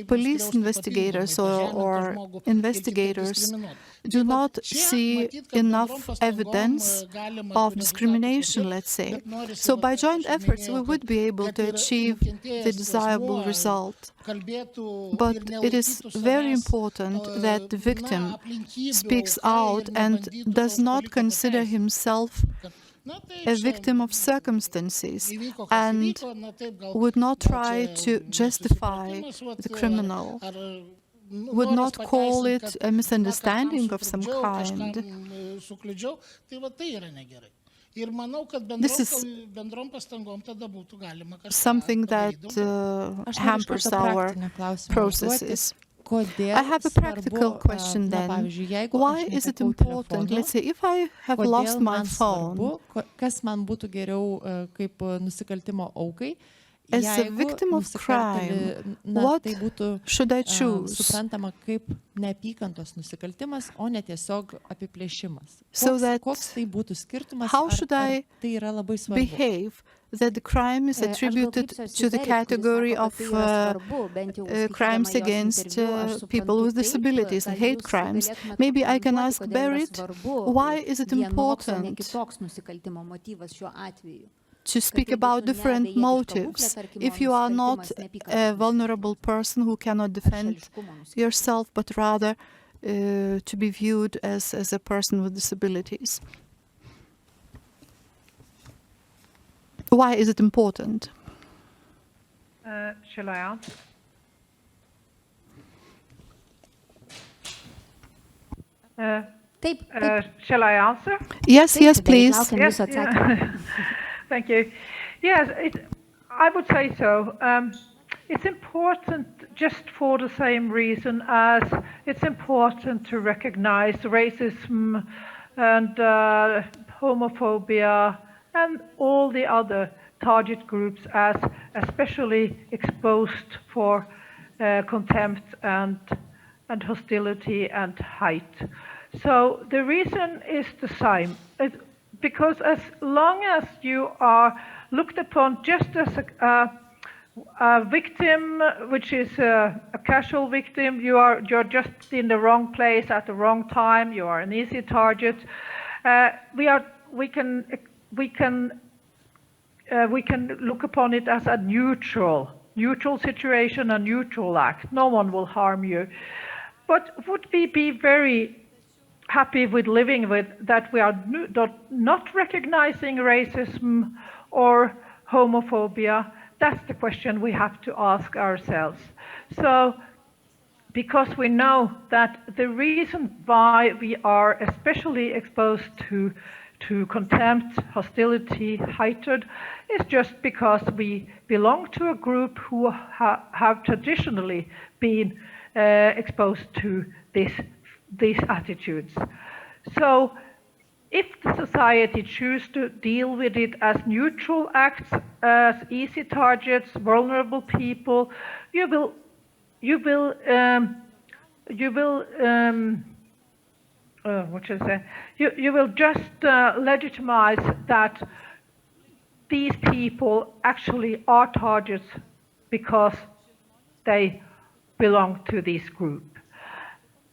police investigators or investigators do not see enough evidence of discrimination, let's say. So by joint efforts, we would be able to achieve the desirable result. But it is very important that the victim speaks out and does not consider himself a victim of circumstances and would not try to justify the criminal, would not call it a misunderstanding of some kind. This is something that hampers our processes. I have a practical question then. Why is it important? Let's say if I have lost my phone, as a victim of crime, what should I choose? So that how should I behave that the crime is attributed to the category of crimes against people with disabilities, hate crimes? Maybe I can ask Berit, why is it important to speak about different motives if you are not a vulnerable person who cannot defend yourself, but rather to be viewed as a person with disabilities? Why is it important? Shall I answer? Shall I answer? Yes, please. Yes, yeah. Thank you. Yes, I would say so. It's important just for the same reason as it's important to recognize racism and homophobia and all the other target groups as especially exposed for contempt and hostility and hate. So the reason is the same. Because as long as you are looked upon just as a victim, which is a casual victim, you're just in the wrong place at the wrong time. You are an easy target. We can look upon it as a neutral situation, a neutral act. No one will harm you. But would we be very happy with living with that we are not recognizing racism or homophobia? That's the question we have to ask ourselves. So, because we know that the reason why we are especially exposed to contempt, hostility, hatred is just because we belong to a group who have traditionally been exposed to these attitudes. So if the society chooses to deal with it as neutral acts, as easy targets, vulnerable people, you will you will what should I say? You will just legitimize that these people actually are targets because they belong to this group.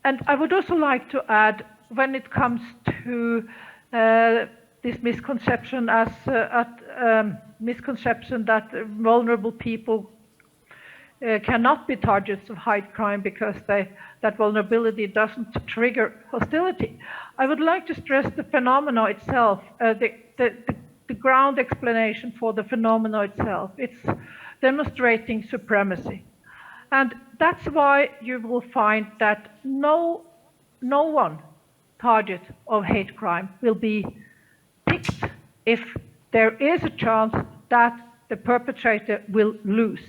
And I would also like to add, when it comes to this misconception misconception that vulnerable people cannot be targets of hate crime because that vulnerability doesn't trigger hostility. I would like to stress the phenomena itself, the ground explanation for the phenomena itself. It's demonstrating supremacy. And that's why you will find that no one target of hate crime will be picked if there is a chance that the perpetrator will lose.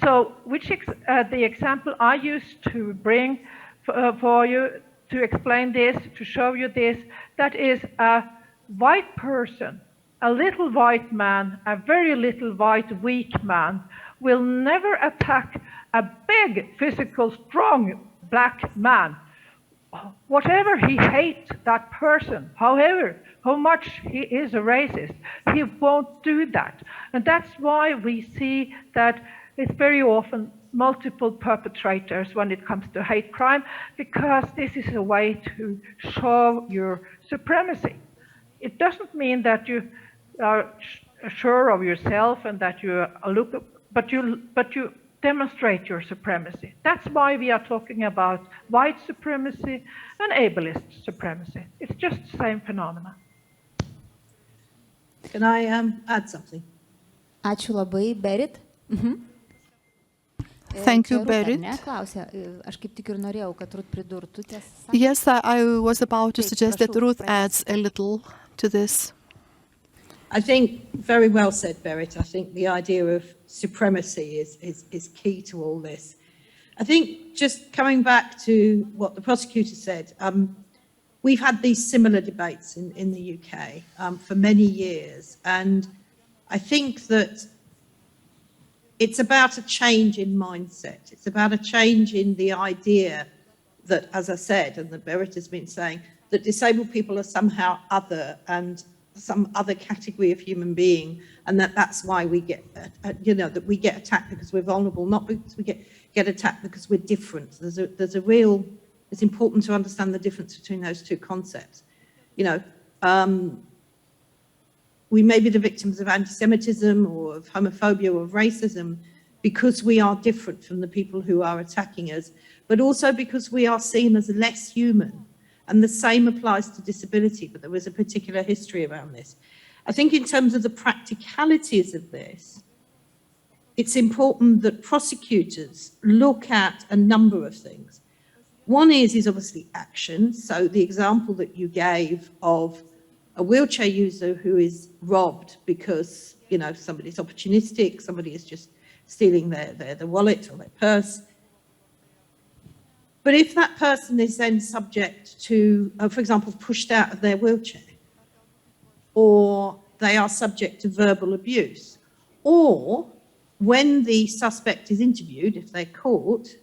So the example I used to bring for you to explain this, to show you this, that is a white person, a little white man, a very little white weak man will never attack a big physical strong black man. Whatever he hates that person, however, how much he is a racist, he won't do that. And that's why we see that it's very often multiple perpetrators when it comes to hate crime, because this is a way to show your supremacy. It doesn't mean that you are sure of yourself and that you look, but you demonstrate your supremacy. That's why we are talking about white supremacy and ableist supremacy. It's just the same phenomena. Can I add something? Ačiū labai, Berit. Thank you, Berit. Aš kaip tik ir norėjau, kad Ruth pridurtų. Yes, I was about to suggest that Ruth adds a little to this. I think very well said, Berit. I think the idea of supremacy is key to all this. I think just coming back to what the prosecutor said, we've had these similar debates in the UK for many years, and I think that it's about a change in mindset. It's about a change in the idea that, as I said, and that Berit has been saying, that disabled people are somehow other and some other category of human being, and that's why we get, that we get attacked because we're vulnerable, not because we get attacked because we're different. It's important to understand the difference between those two concepts. We may be the victims of anti-Semitism or of homophobia or of racism because we are different from the people who are attacking us, but also because we are seen as less human. And the same applies to disability, but there was a particular history around this. I think in terms of the practicalities of this, it's important that prosecutors look at a number of things. One is obviously action. So the example that you gave of a wheelchair user who is robbed because, somebody's opportunistic, somebody is just stealing their wallet or their purse. But if that person is then subject to, for example, pushed out of their wheelchair, or they are subject to verbal abuse, or when the suspect is interviewed, if they're caught,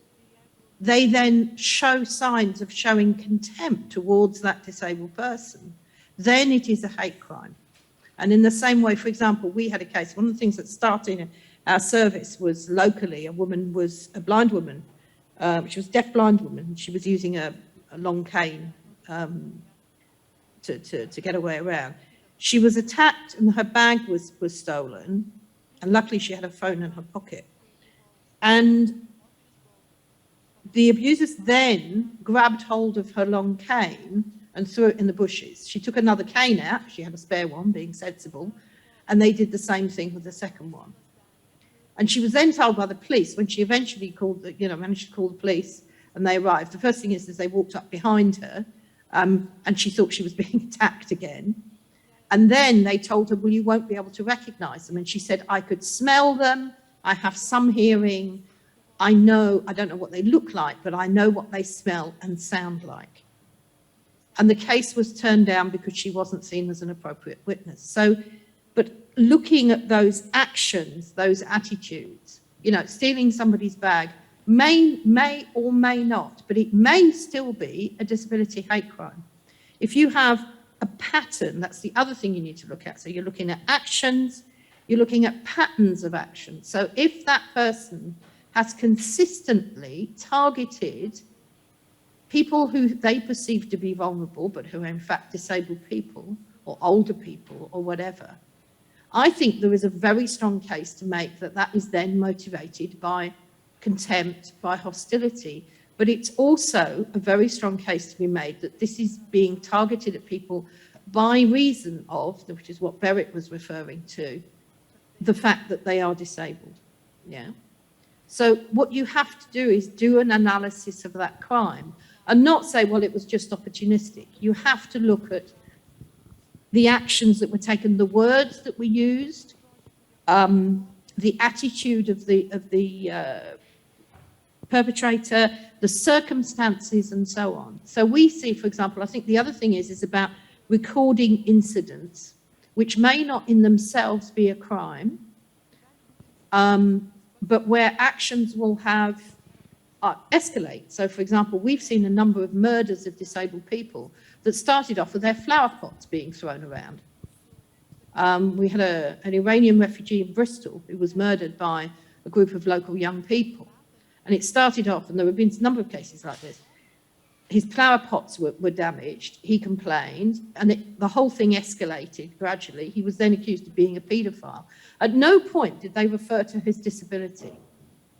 they then show signs of showing contempt towards that disabled person, then it is a hate crime. And in the same way, for example, we had a case, one of the things that started in our service was locally, a blind woman, she was a deaf-blind woman. She was using a long cane to get her way around. She was attacked and her bag was stolen, and luckily she had her phone in her pocket. And the abusers then grabbed hold of her long cane and threw it in the bushes. She took another cane out, she had a spare one, being sensible, and they did the same thing with the second one. And she was then told by the police, when she eventually managed to call the police and they arrived, the first thing is they walked up behind her and she thought she was being attacked again. And then they told her, well, you won't be able to recognize them. And she said, I could smell them, I have some hearing, I don't know what they look like, but I know what they smell and sound like. And the case was turned down because she wasn't seen as an appropriate witness. But looking at those actions, those attitudes, stealing somebody's bag may or may not, but it may still be a disability hate crime. If you have a pattern, that's the other thing you need to look at. So you're looking at actions, you're looking at patterns of action. So if that person has consistently targeted people who they perceive to be vulnerable, but who are in fact disabled people or older people or whatever, I think there is a very strong case to make that that is then motivated by contempt, by hostility. But it's also a very strong case to be made that this is being targeted at people by reason of, which is what Berit was referring to, the fact that they are disabled. Yeah. So what you have to do is do an analysis of that crime and not say, well, it was just opportunistic. You have to look at the actions that were taken, the words that were used, the attitude of the perpetrator, the circumstances, and so on. So we see, for example, I think the other thing is about recording incidents, which may not in themselves be a crime, but where actions will have escalate. So, for example, we've seen a number of murders of disabled people that started off with their flower pots being thrown around. We had an Iranian refugee in Bristol who was murdered by a group of local young people. And it started off, and there have been a number of cases like this. His flower pots were damaged, he complained, and the whole thing escalated gradually. He was then accused of being a paedophile. At no point did they refer to his disability.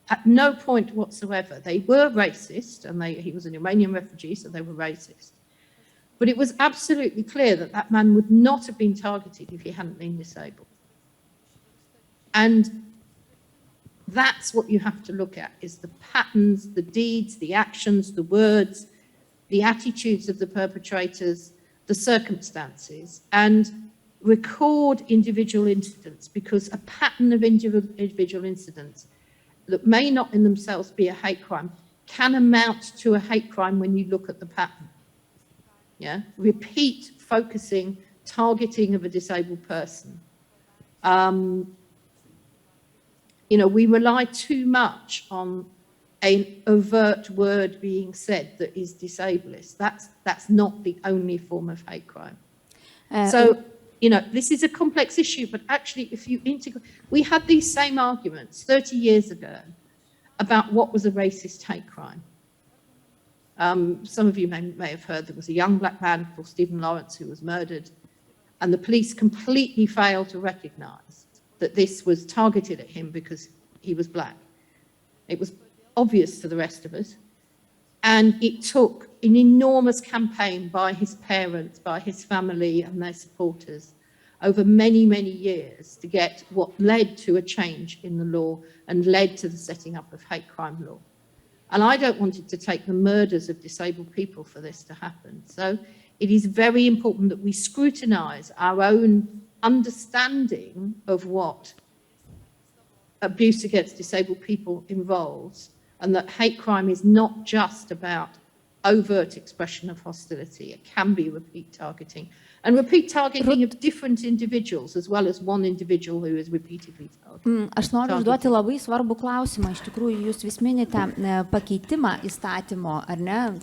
At no point whatsoever. They were racist, and he was an Iranian refugee, so they were racist. But it was absolutely clear that that man would not have been targeted if he hadn't been disabled. And that's what you have to look at, is the patterns, the deeds, the actions, the words, the attitudes of the perpetrators, the circumstances, and record individual incidents, because a pattern of individual incidents that may not in themselves be a hate crime can amount to a hate crime when you look at the pattern. Yeah, repeat focusing, targeting of a disabled person. You know, we rely too much on an overt word being said that is disableist. That's not the only form of hate crime. So, you know, this is a complex issue, but actually if you integrate, we had these same arguments 30 years ago about what was a racist hate crime. Some of you may have heard there was a young black man called Stephen Lawrence who was murdered, and the police completely failed to recognize that this was targeted at him because he was black. It was obvious to the rest of us. And it took an enormous campaign by his parents, by his family and their supporters over many, many years to get what led to a change in the law and led to the setting up of hate crime law. And I don't want it to take the murders of disabled people for this to happen. So it is very important that we scrutinize our own understanding of what abuse against disabled people involves, and that hate crime is not just about overt expression of hostility. It can be repeat targeting. And repeat targeting of different individuals as well as one individual who is repeatedly targeted. Aš noriu užduoti labai svarbų klausimą. Iš tikrųjų, jūs vis minite pakeitimą įstatymo, ar ne?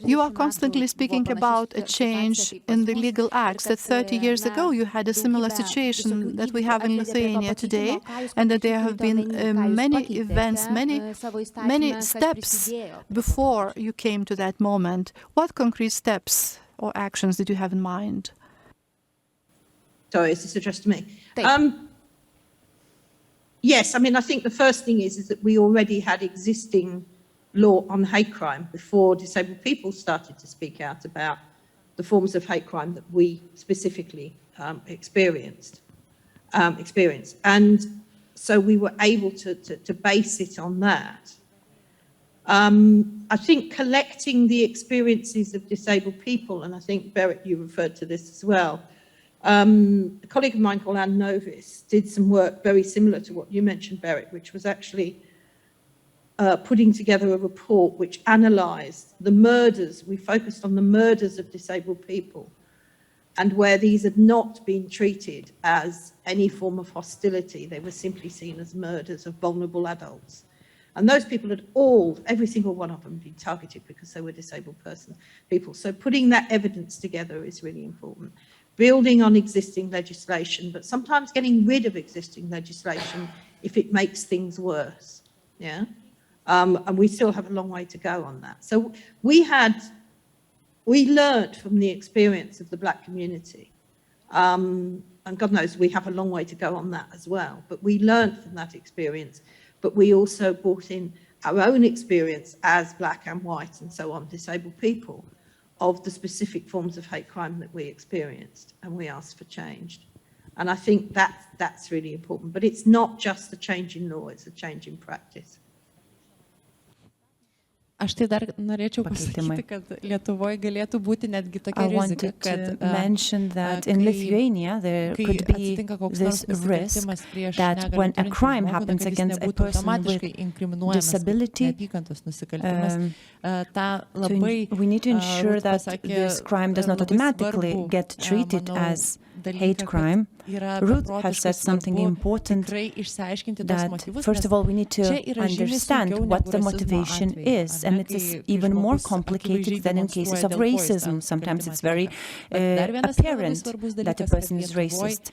You are constantly speaking about a change in the legal acts, that 30 years ago you had a similar situation that we have in Lithuania today, and that there have been many events, many steps before you came to that moment. What concrete steps or actions did you have in mind? Sorry, is this addressed to me? Yes, I mean, I think the first thing is that we already had existing law on hate crime before disabled people started to speak out about the forms of hate crime that we specifically experienced. And so we were able to base it on that. I think collecting the experiences of disabled people, and I think, Berit, you referred to this as well. A colleague of mine called Anne Novis did some work very similar to what you mentioned, Berit, which was actually putting together a report which analysed the murders. We focused on the murders of disabled people, and where these had not been treated as any form of hostility. They were simply seen as murders of vulnerable adults. And those people had every single one of them been targeted because they were disabled people. So putting that evidence together is really important. Building on existing legislation, but sometimes getting rid of existing legislation if it makes things worse. Yeah. And we still have a long way to go on that. So we learned from the experience of the Black community. And God knows we have a long way to go on that as well. But we learned from that experience. But we also brought in our own experience as Black and white and so on, disabled people, of the specific forms of hate crime that we experienced, and we asked for change. And I think that's really important. But it's not just a change in law, it's a change in practice. Aš tai dar norėčiau pasakyti, kad Lietuvoje galėtų būti netgi tokia rizika, kad mention that in Lithuania there could be this risk that when a crime happens against a person with disability, we need to ensure that this crime does not automatically get treated as hate crime. Ruth has said something important, that first of all we need to understand what the motivation is, and it is even more complicated than in cases of racism. Sometimes it's very apparent that a person is racist.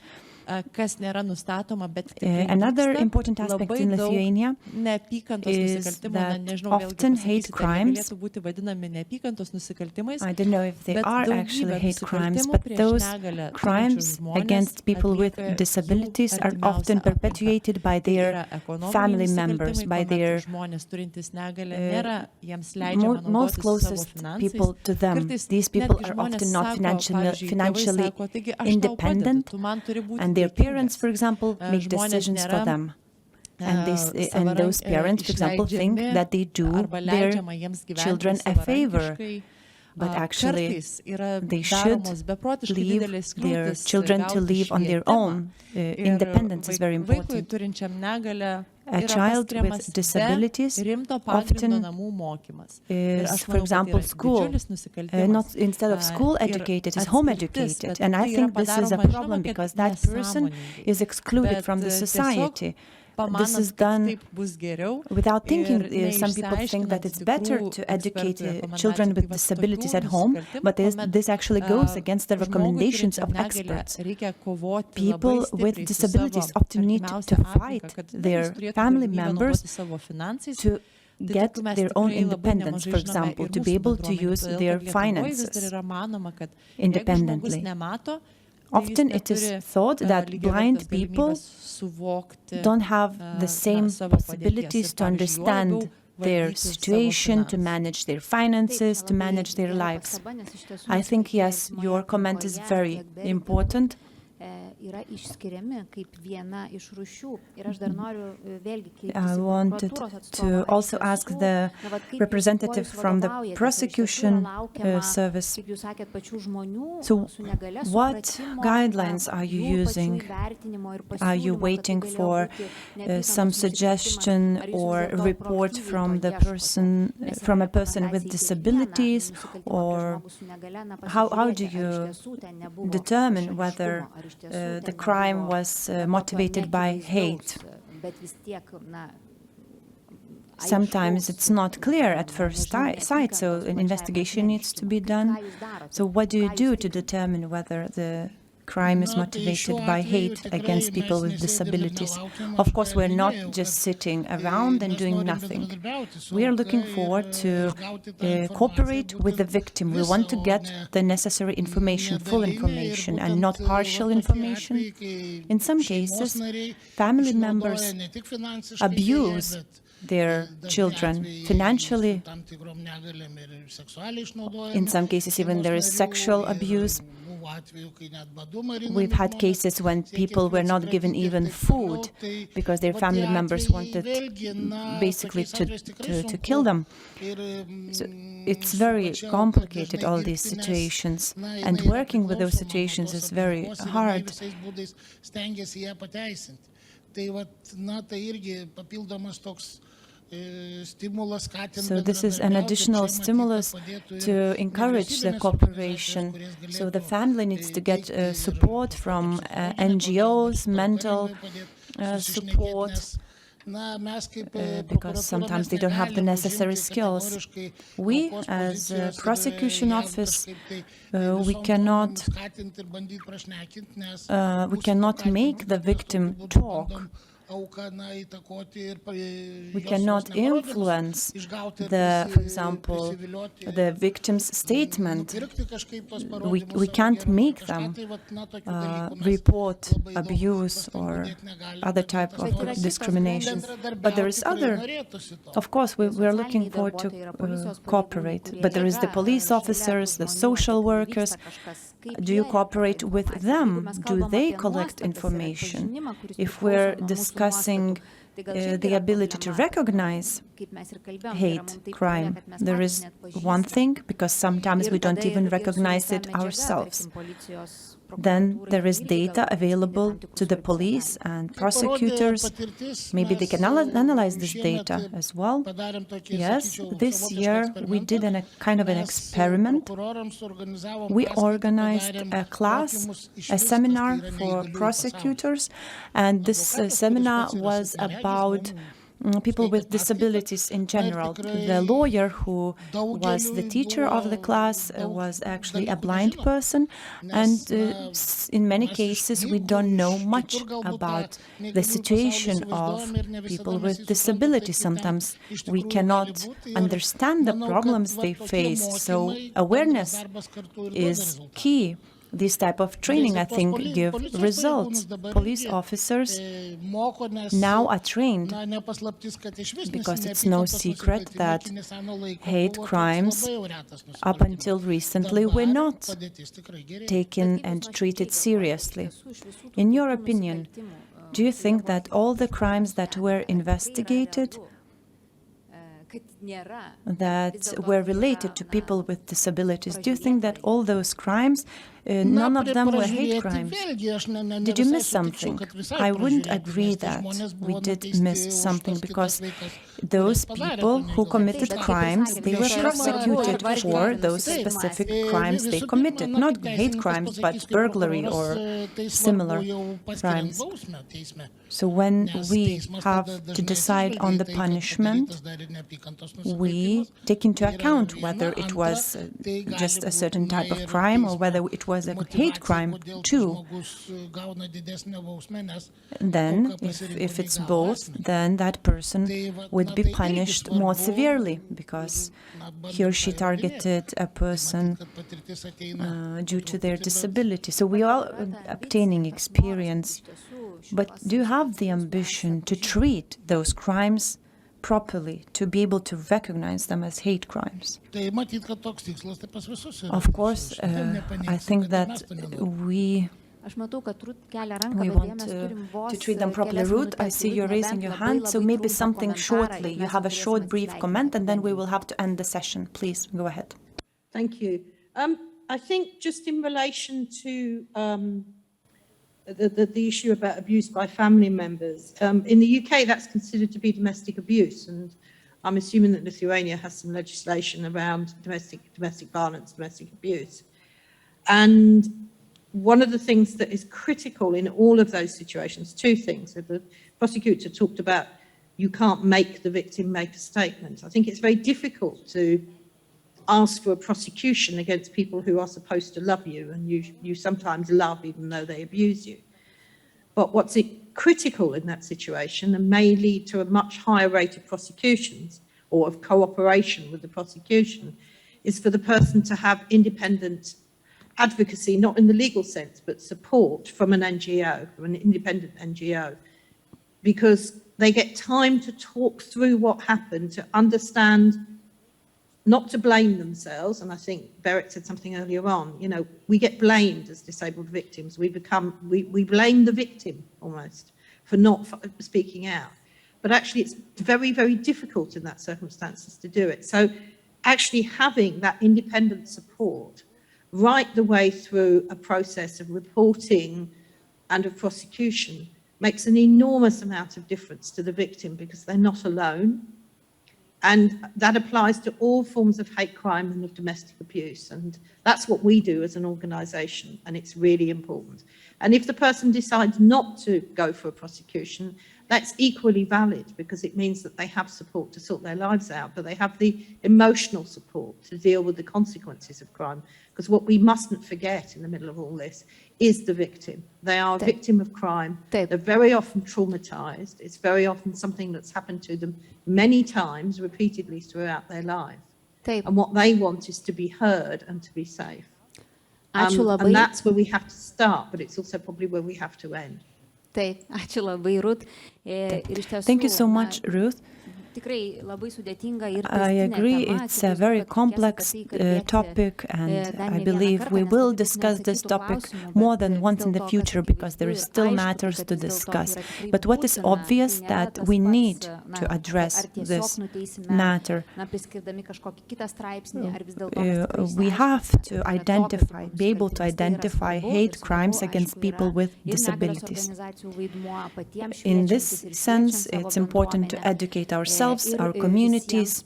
Another important aspect in Lithuania is that often hate crimes, I don't know if they are actually hate crimes, but those crimes against people with disabilities are often perpetuated by their family members, by their most closest people to them. These people are often not financially independent, and their parents, for example, make decisions for them. And those parents, for example, think that they do their children a favor. But actually, they should leave their children to live on their own. Independence is very important. A child with disabilities often is, for example, not instead of school educated, is home educated. And I think this is a problem because that person is excluded from the society. This is done without thinking. Some people think that it's better to educate children with disabilities at home, but this actually goes against the recommendations of experts. People with disabilities often need to fight their family members to get their own independence, for example, to be able to use their finances independently. Often it is thought that blind people don't have the same possibilities to understand their situation, to manage their finances, to manage their lives. I think, yes, your comment is very important. I wanted to also ask the representative from the prosecution service. So what guidelines are you using? Are you waiting for some suggestion or report from a person with disabilities, or how do you determine whether the crime was motivated by hate? Sometimes it's not clear at first sight, so an investigation needs to be done. So what do you do to determine whether the crime is motivated by hate against people with disabilities? Of course, we're not just sitting around and doing nothing. We are looking forward to cooperate with the victim. We want to get the necessary information, full information, and not partial information. In some cases, family members abuse their children financially. In some cases, even there is sexual abuse. We've had cases when people were not given even food because their family members wanted basically to kill them. So it's very complicated, all these situations, and working with those situations is very hard. So this is an additional stimulus to encourage the cooperation. So the family needs to get support from NGOs, mental support, because sometimes they don't have the necessary skills. We, as a prosecution office, we cannot make the victim talk. We cannot influence for example, the victim's statement. We can't make them report abuse or other type of discrimination. But there is of course, we are looking forward to cooperate. But there is the police officers, the social workers. Do you cooperate with them? Do they collect information? If we're discussing the ability to recognize hate crime, there is one thing, because sometimes we don't even recognize it ourselves. Then there is data available to the police and prosecutors. Maybe they can analyze this data as well. Yes, this year we did a kind of an experiment. We organized a class, a seminar for prosecutors, and this seminar was about people with disabilities in general. The lawyer who was the teacher of the class was actually a blind person, and in many cases we don't know much about the situation of people with disabilities. Sometimes we cannot understand the problems they face, so awareness is key. This type of training, I think, give results. Police officers now are trained, because it's no secret that hate crimes up until recently were not taken and treated seriously. In your opinion, do you think that all the crimes that were investigated that were related to people with disabilities, do you think that all those crimes, none of them were hate crimes? Did you miss something? I wouldn't agree that we did miss something, because those people who committed crimes, they were prosecuted for those specific crimes they committed. Not hate crimes, but burglary or similar crimes. So when we have to decide on the punishment, we take into account whether it was just a certain type of crime or whether it was a hate crime too. Then, if it's both, then that person would be punished more severely, because he or she targeted a person due to their disability. So we are obtaining experience. But do you have the ambition to treat those crimes properly, to be able to recognize them as hate crimes? Of course, I think that we want to treat them properly. Ruth, I see you're raising your hand, so maybe something shortly. You have a short, brief comment, and then we will have to end the session. Please, go ahead. Thank you. I think just in relation to the issue about abuse by family members, in the UK that's considered to be domestic abuse, and I'm assuming that Lithuania has some legislation around domestic violence, domestic abuse. And one of the things that is critical in all of those situations, two things. The prosecutor talked about you can't make the victim make a statement. I think it's very difficult to ask for a prosecution against people who are supposed to love you, and you sometimes love even though they abuse you. But what's critical in that situation, and may lead to a much higher rate of prosecutions or of cooperation with the prosecution, is for the person to have independent advocacy, not in the legal sense, but support from an NGO, from an independent NGO, because they get time to talk through what happened, to understand, not to blame themselves. And I think Berit said something earlier on, you know, we get blamed as disabled victims. We blame the victim almost for not speaking out. But actually it's very, very difficult in that circumstances to do it. So actually having that independent support right the way through a process of reporting and of prosecution makes an enormous amount of difference to the victim, because they're not alone. And that applies to all forms of hate crime and of domestic abuse. And that's what we do as an organisation, and it's really important. And if the person decides not to go for a prosecution, that's equally valid because it means that they have support to sort their lives out, but they have the emotional support to deal with the consequences of crime. Because what we mustn't forget in the middle of all this is the victim. They are a victim of crime. They're very often traumatized. It's very often something that's happened to them many times, repeatedly throughout their life. And what they want is to be heard and to be safe. And that's where we have to start, but it's also probably where we have to end. Thank you so much, Ruth. I agree, it's a very complex topic, and I believe we will discuss this topic more than once in the future because there is still matters to discuss. But what is obvious that we need to address this matter. We have to identify, be able to identify hate crimes against people with disabilities. In this sense, it's important to educate ourselves, our communities,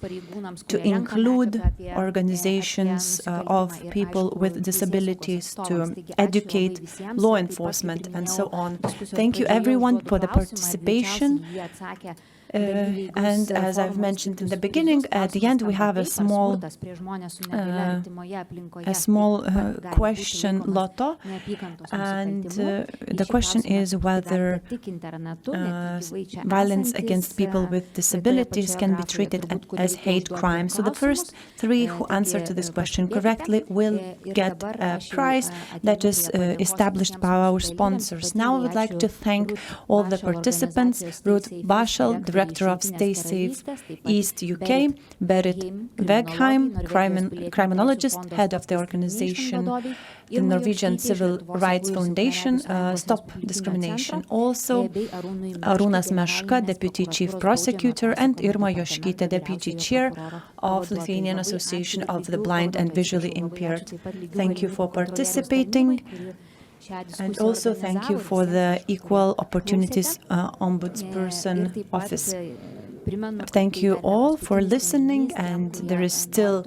to include organizations of people with disabilities, to educate law enforcement, and so on. Thank you everyone for the participation. And as I've mentioned in the beginning, at the end we have a small question lotto, and the question is whether violence against people with disabilities can be treated as hate crime. So the first three who answer to this question correctly will get a prize that is established by our sponsors. Now I would like to thank all the participants: Ruth Bashall, Director of Stay Safe East UK, Berit Vegheim, criminologist, head of the organization, the Norwegian Civil Rights Foundation, Stop Discrimination. Also, Arūnas Meška, Deputy Chief Prosecutor, and Irma, Deputy Chair of Lithuanian Association of the Blind and Visually Impaired. Thank you for participating. And also thank you for the Equal Opportunities Ombudsperson Office. Thank you all for listening, and there is still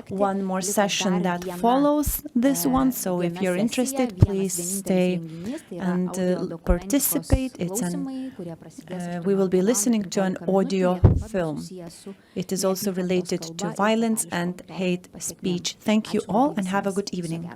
one more session that follows this one, so if you're interested, please stay and participate. We will be listening to an audio film. It is also related to violence and hate speech. Thank you all and have a good evening.